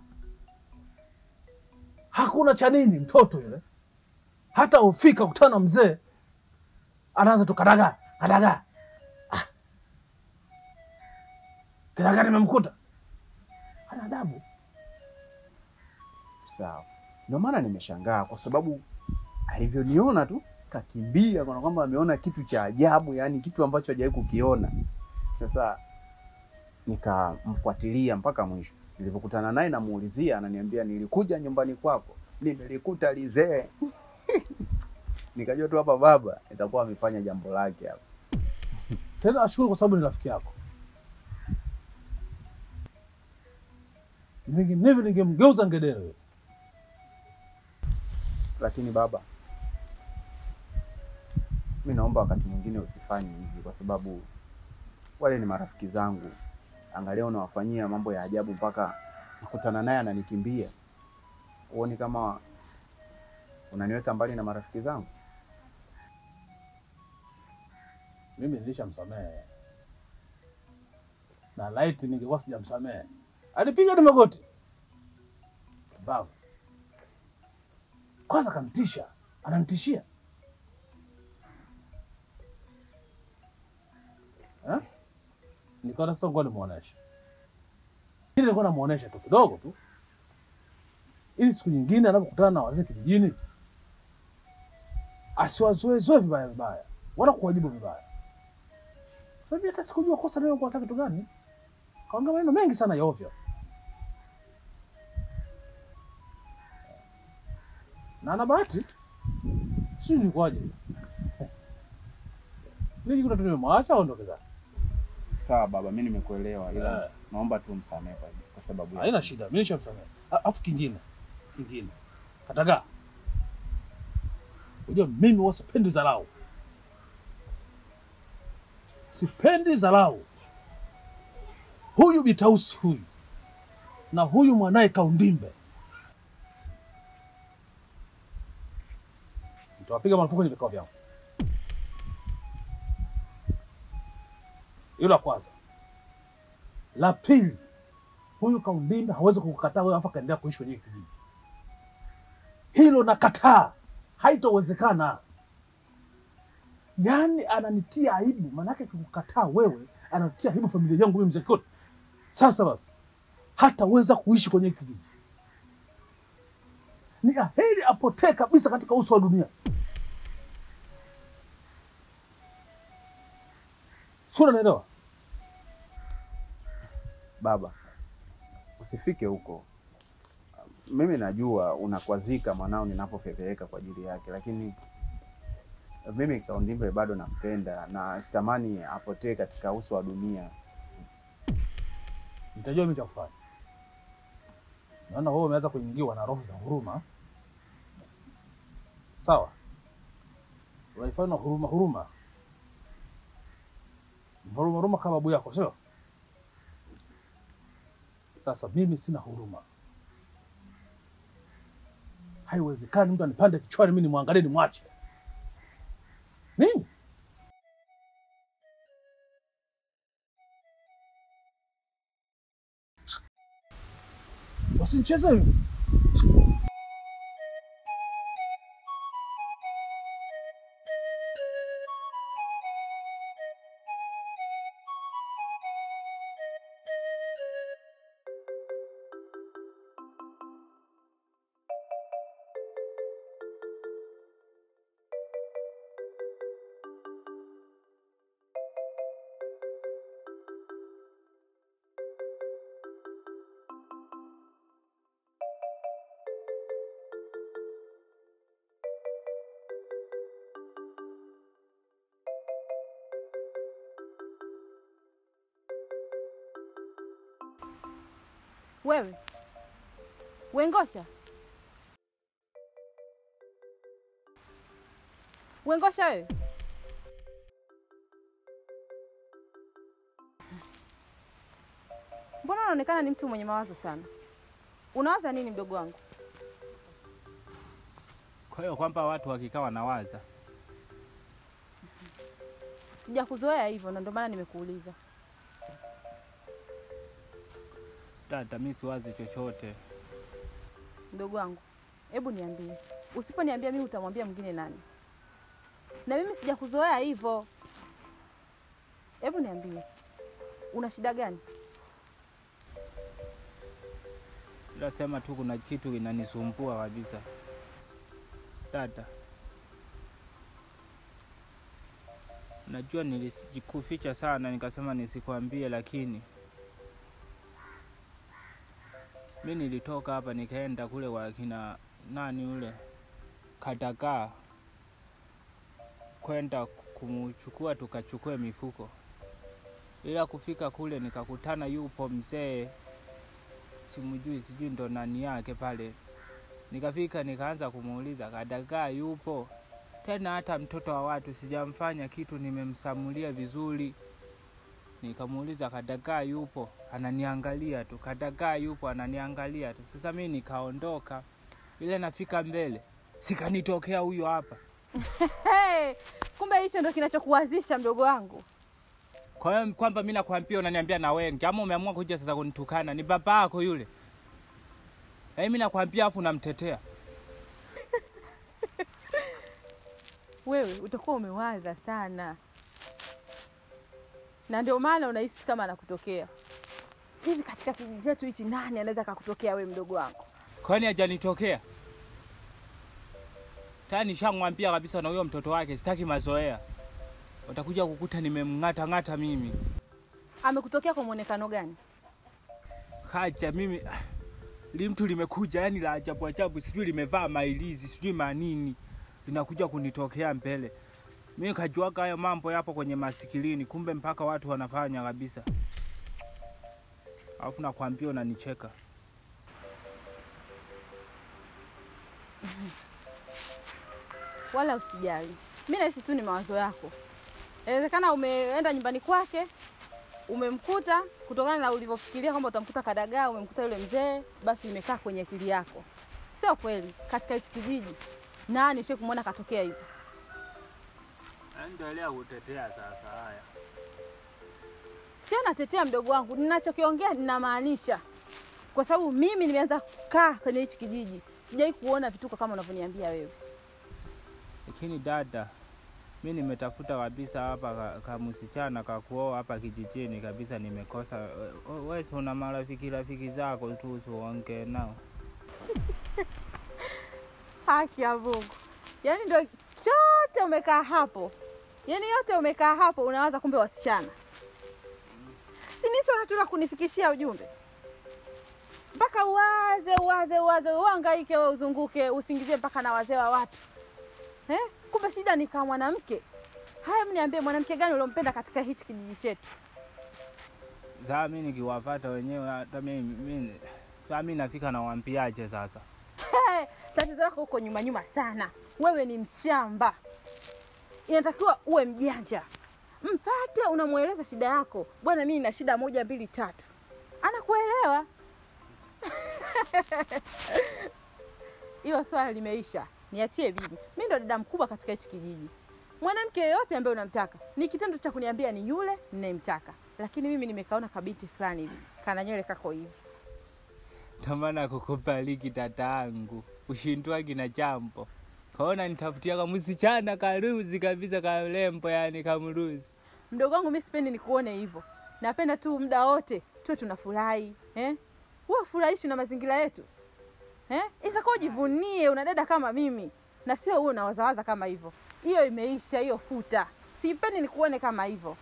Hakuna cha nini mtoto yule. Hata ufika kutana mzee anaanza tu kadaga. Kadaga nimemkuta. Hana adabu. Sawa. Ndio maana nimeshangaa kwa sababu alivyoniona tu kakimbia kwa kwamba ameona kitu cha ajabu, yani kitu ambacho hajawahi kukiona. Sasa nikamfuatilia mpaka mwisho. Nilipokutana naye namuulizia, ananiambia nilikuja nyumbani kwako, nimelikuta lizee. Nikajua tu hapa baba itakuwa amefanya jambo lake hapa. Tena ashukuru kwa sababu ni rafiki yako. Ningemnevi ningemgeuza ngedere. Lakini baba, mimi naomba wakati mwingine usifanye hivi kwa sababu wale ni marafiki zangu. Angalia unawafanyia mambo ya ajabu mpaka nakutana naye ananikimbia. Uone kama unaniweka mbali na marafiki zangu. Mimi nilishamsamehe. Na light ningekuwa sijamsamehe. Alipiga ni magoti. Babu. Kwanza kantisha, ananitishia. Nikaona sasa ngoja nimuoneshe. Ile nilikuwa namuonesha tu kidogo tu. Ili siku nyingine anapokutana na wazee kijijini asiwazoezoe vibaya. Wala kuwajibu vibaya. Sababu hata sikujua kosa leo kwa sababu kitu gani. Kaongea maneno mengi sana ya ovyo. Na ana bahati. Sio ni kwaje. Nini kuna tumemwacha aondoke zake. Sawa baba, mimi nimekuelewa ila naomba tu msamehe kwa sababu haina shida, mimi nishamsamehe. Afu kingine. Kadaga. Unajua mimi wasipendi dharau. Sipendi dharau. Huyu Bitausi huyu na huyu mwanae Kaundimbe nitawapiga marufuku kwenye vikao vyao. Hilo la kwanza. La pili, huyu Kaundimbe hawezi kukukataa wewe afa kaendelea kuishi kwenye kijiji. Hilo nakataa. Haitowezekana. Yaani ananitia aibu, maana yake kukukataa wewe anatia aibu familia yangu mimi mzee Koti. Sasa basi hataweza kuishi kwenye kijiji. Ni heri apotee kabisa katika uso wa dunia. Sura naelewa. Baba, usifike huko. Mimi najua unakwazika mwanao ninapofedheheka kwa ajili yake, lakini mimi Kaundimbe bado nampenda na sitamani apotee katika uso wa dunia. Nitajua mimi cha kufanya. Naona wewe umeanza kuingiwa na roho za huruma. Sawa. Unaifanya huruma. Huruma kama babu yako, sio? Sasa mimi sina huruma. Haiwezekani mtu anipande kichwani mimi nimwangalie nimwache. Nini? Usinicheze mimi. Wewe Wengosha, Wengosha wewe. Mbona unaonekana ni mtu mwenye mawazo sana? Unawaza nini mdogo wangu? Kwa hiyo kwamba watu wakikaa wanawaza. Sijakuzoea hivyo na ndio maana nimekuuliza. Dada, mimi siwazi chochote. Mdogo wangu, hebu niambie. Usiponiambia mimi utamwambia mwingine nani? Na mimi sijakuzoea hivyo. Hebu niambie. Una shida gani? Nasema tu kuna kitu kinanisumbua kabisa. Dada, najua nilijikuficha sana nikasema nisikwambie, lakini mimi nilitoka hapa nikaenda kule kwa kina nani ule Kadagaa kwenda kumchukua tukachukue mifuko. Ila kufika kule nikakutana yupo mzee, simjui, sijui ndo nani yake pale. Nikafika nikaanza kumuuliza Kadagaa yupo? Tena hata mtoto wa watu sijamfanya kitu, nimemsamulia vizuri. Nikamuuliza Kadagaa yupo? Ananiangalia tu. Kadagaa yupo? Ananiangalia tu. Sasa mimi nikaondoka. Ile nafika mbele, sikanitokea huyo hapa. Kumbe hicho ndo kinachokuwazisha mdogo wangu. Kwa hiyo kwamba mimi nakwambia unaniambia na wewe, kama umeamua kuja sasa kunitukana, ni baba yako yule. Mimi nakwambia afu namtetea. Wewe utakuwa umewaza sana. Na ndio maana unahisi kama anakutokea. Hivi katika kijiji chetu hichi nani anaweza kukutokea wewe mdogo wangu? Kwani hajanitokea? Tani nishamwambia kabisa na huyo mtoto wake sitaki mazoea. Utakuja kukuta nimemng'ata mimi. Amekutokea kwa muonekano gani? Haja mimi mtu limekuja yani la ajabu, sijui limevaa mailizi, sijui manini. Linakuja kunitokea mbele. Mimi kajua haya mambo yapo kwenye masikilini, kumbe mpaka watu wanafanya kabisa. Alafu nakwambia unanicheka. Wala usijali. Mimi nahisi tu ni mawazo yako. Inawezekana umeenda nyumbani kwake, umemkuta kutokana na ulivyofikiria kwamba utamkuta Kadagaa, umemkuta yule mzee, basi imekaa kwenye akili yako. Sio kweli, katika hichi kijiji nani sio kumuona katokea hivyo? Endelea kutetea sasa haya. Sio natetea mdogo wangu, ninachokiongea ninamaanisha. Kwa sababu mimi nimeanza kukaa kwenye hichi kijiji, sijai kuona vituko kama unavyoniambia wewe. Lakini dada, mimi nimetafuta kabisa hapa kama msichana kakuoa hapa kijijini kabisa nimekosa. Wewe una marafiki zako tu usiongee nao. Haki ya Mungu. Yaani ndio chote umekaa hapo. Yaani yote umekaa hapo unawaza kumbe wasichana. Si nisi wanataka kunifikishia ujumbe. Mpaka uwaze, uhangaike wewe uzunguke, usingizie mpaka na wazee wa watu. Kumbe shida ni kama mwanamke. Haya mniambie mwanamke gani ulompenda katika hichi kijiji chetu? Sasa mimi nikiwafuata wenyewe hata mimi nafika na waambiaje sasa? Tatizo lako huko nyuma sana. Wewe ni mshamba. Inatakiwa uwe mjanja. Mpate unamueleza shida yako. Bwana mimi nina shida 1 2 3. Anakuelewa. Hilo swala limeisha. Niachie bibi. Mimi ndo dada mkubwa katika hichi kijiji. Mwanamke yeyote ambaye unamtaka, ni kitendo cha kuniambia ni yule ninayemtaka. Lakini mimi nimekaona kabiti fulani hivi. Kana nywele kako hivi. Tamana kukubaliki tataangu. Ushindwagi na jambo. Kaona nitafutia kama msichana karuzi kabisa kalembo yani kamruzi. Mdogo wangu mimi sipendi nikuone hivyo. Napenda tu muda wote tuwe tunafurahi, Wewe furahishi na mazingira yetu. Itakuwa ujivunie una dada kama mimi na sio wewe unawazawaza kama hivyo. Hiyo imeisha, hiyo futa. Sipendi nikuone kama hivyo.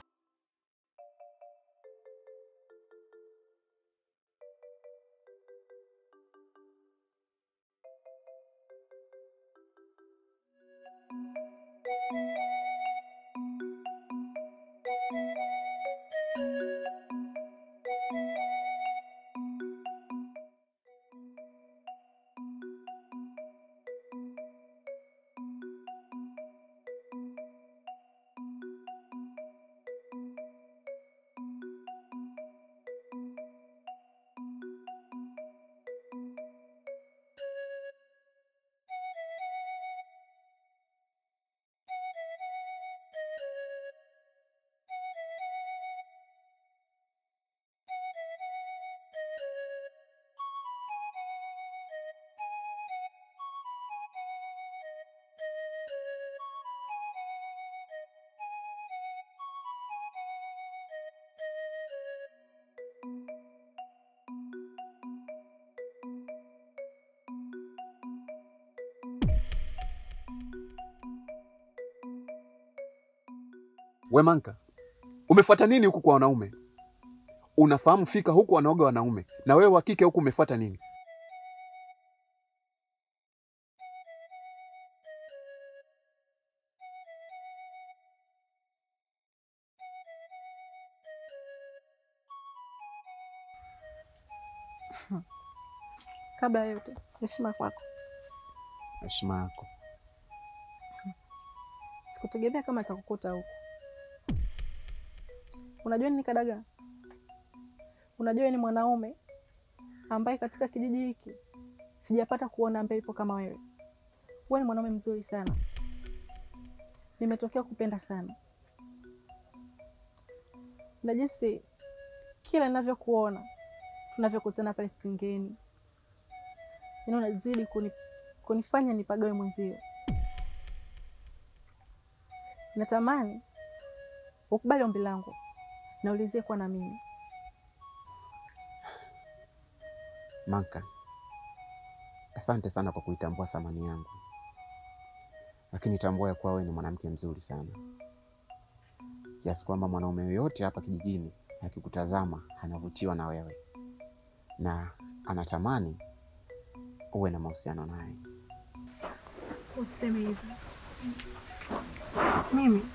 We Manka, umefuata nini huku kwa wanaume? Unafahamu fika huku wanaoga wanaume, na wewe wa kike huku umefuata nini? Kabla ya yote, heshima kwako. Heshima yako. Sikutegemea kama atakukuta huko. Unajua nini Kadaga? Unajua ni mwanaume ambaye katika kijiji hiki sijapata kuona ambaye ipo kama wewe. Wewe ni mwanaume mzuri sana. Nimetokea kupenda sana. Na jinsi kila ninavyokuona, tunavyokutana pale kingeni, unazidi kunifanya nipagawe mwenzio. Natamani ukubali ombi langu na ulizie kwa na mimi. Manka, asante sana kwa kuitambua thamani yangu. Lakini tambua ya kuwa wewe ni mwanamke mzuri sana. Kiasi kwamba mwanaume yoyote hapa kijijini akikutazama anavutiwa na wewe. Na anatamani uwe na mahusiano naye. Usiseme hivyo. Mimi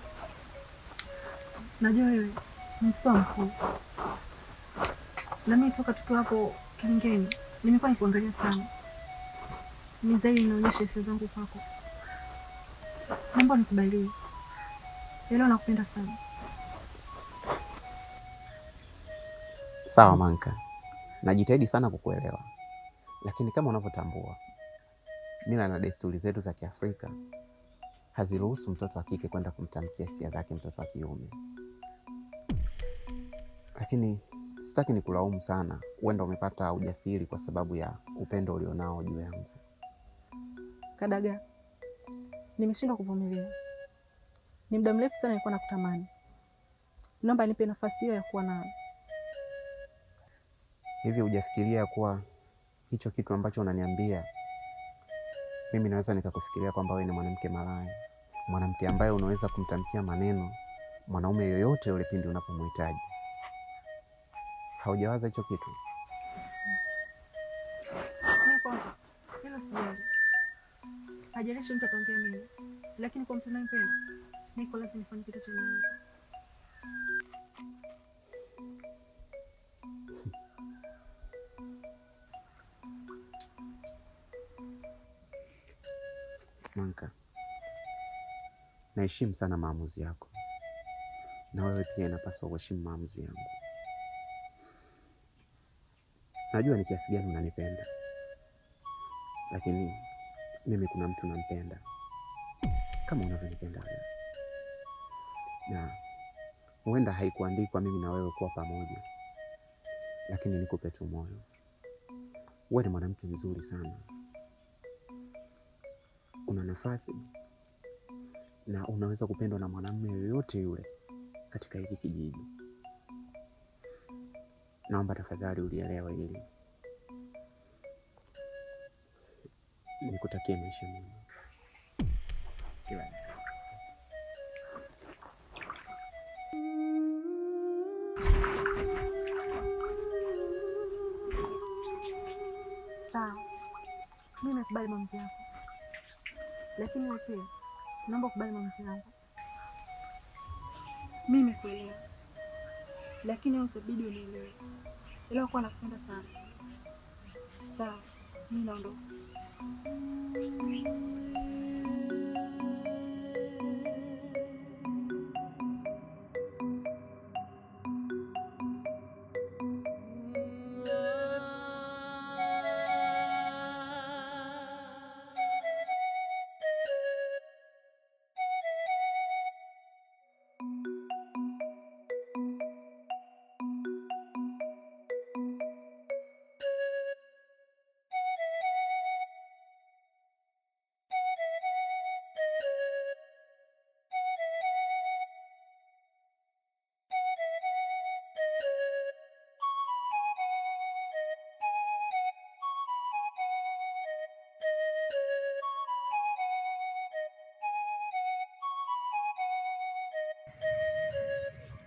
najua wewe ni mtoto mkuu. Na mimi toka tukiwa hapo kilingeni nimekuwa nikuangalia sana. Ni zaidi naonyesha hisia zangu kwako. Naomba nikubalie. Leo nakupenda sana. Sawa Manka. Najitahidi sana kukuelewa. Lakini kama unavyotambua, mila na desturi zetu za Kiafrika haziruhusu mtoto wa kike kwenda kumtamkia hisia zake mtoto wa kiume. Lakini sitaki nikulaumu sana. Huenda umepata ujasiri kwa sababu ya upendo ulionao juu yangu. Kadaga, nimeshindwa kuvumilia. Ni muda mrefu sana nilikuwa nakutamani. Naomba nipe nafasi hiyo ya kuwa nawe. Hivi hujafikiria kuwa hicho kitu ambacho unaniambia mimi naweza nikakufikiria kwamba wewe ni mwanamke malaya, mwanamke ambaye unaweza kumtamkia maneno mwanaume yoyote yule pindi unapomhitaji? Haujawaza hicho kitu? Hilo sijali. Hajalishi mtu ataongea nini, lakini kwa mtu anayempenda niko lazima nifanye kitu chenye maana. Manka, naheshimu sana maamuzi yako. Na wewe pia inapaswa kuheshimu maamuzi yangu. Najua ni kiasi gani unanipenda. Lakini mimi kuna mtu nampenda kama unavyonipenda wewe. Na huenda haikuandikwa mimi na wewe kuwa pamoja. Lakini nikupe tu moyo. Wewe ni mwanamke mzuri sana. Una nafasi na unaweza kupendwa na mwanamume yoyote yule katika hiki kijiji. Naomba tafadhali ulielewe hili. Nikutakie maisha mema. Sawa. Mimi nakubali maamuzi yako. Lakini wewe pia naomba kubali maamuzi yangu. Mimi kuelewa. Lakini wewe utabidi unielewe. Ila kwa nakupenda sana. Sawa. Mimi naondoka.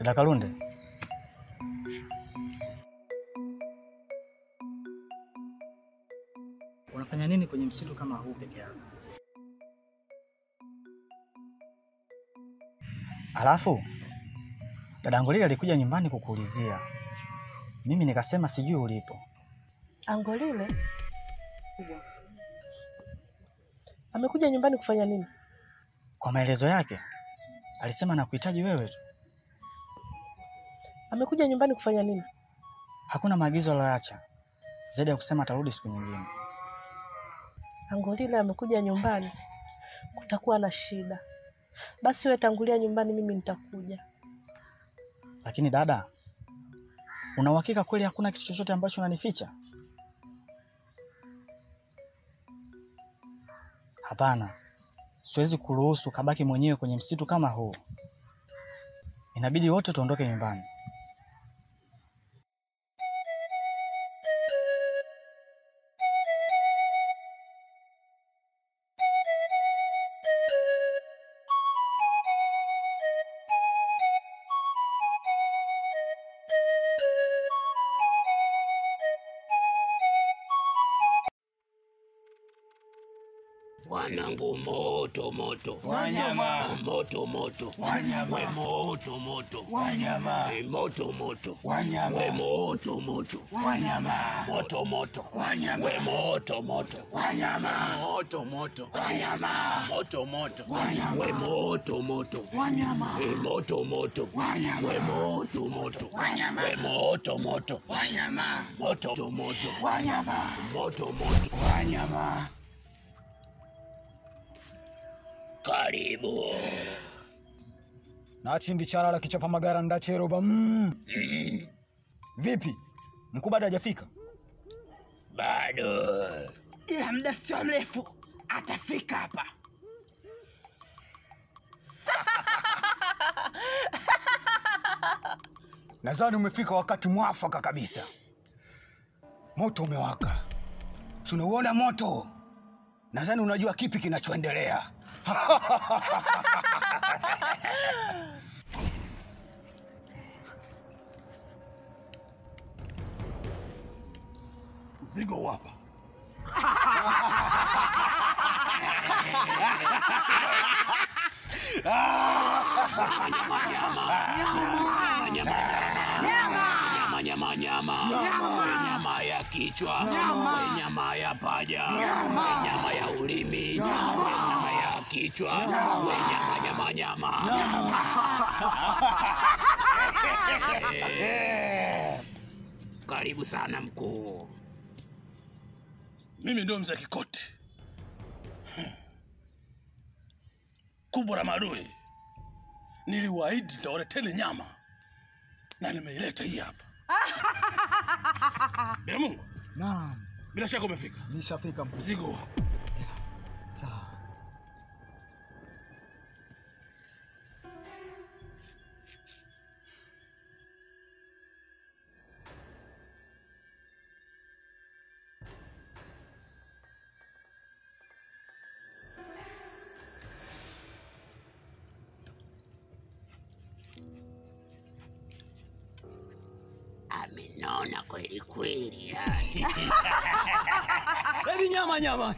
Dada Kalunde. Unafanya nini kwenye msitu kama huu peke yako? Alafu dada Ngolile alikuja nyumbani kukuulizia. Mimi nikasema sijui ulipo. Angolile? Amekuja nyumbani kufanya nini? Kwa maelezo yake alisema nakuhitaji wewe tu. Amekuja nyumbani kufanya nini? Hakuna maagizo aliyoacha zaidi ya kusema atarudi siku nyingine. Angolile amekuja nyumbani, kutakuwa na shida. Basi wewe tangulia nyumbani, mimi nitakuja. Lakini dada, una uhakika kweli hakuna kitu chochote ambacho unanificha? Hapana. Siwezi kuruhusu kabaki mwenyewe kwenye msitu kama huu. Inabidi wote tuondoke nyumbani. Wanangu moto moto wanyama, moto moto wanyama, we moto moto wanyama, moto moto wanyama, we moto moto wanyama, moto moto wanyama, we moto moto wanyama, moto moto wanyama, moto moto wanyama, we moto moto wanyama, moto moto wanyama, we moto moto wanyama, we moto moto wanyama, moto moto wanyama, moto moto wanyama. Karibu. Nachindi chala la kichapa magara ndacheroba. Vipi? Mkuu bado hajafika? Bado. Ila muda sio mrefu atafika hapa. Nadhani umefika wakati mwafaka kabisa. Moto umewaka. Tunauona moto. Nadhani unajua kipi kinachoendelea. Mzigo hapa. Nyama ya kichwa, nyama ya paja, nyama ya ulimi, nyama ya kichwa, nyama. Karibu sana mkuu. Mimi ndio mzee Kikoti. Kubwa la maadui. Niliwaahidi nitawaleteni nyama. Na nimeileta hii hapa. Bila Mungu? Naam. Bila shaka umefika. Nishafika mkuu. Mzigo. Sawa. Amenona kweli kweli yani. Hebu nyama.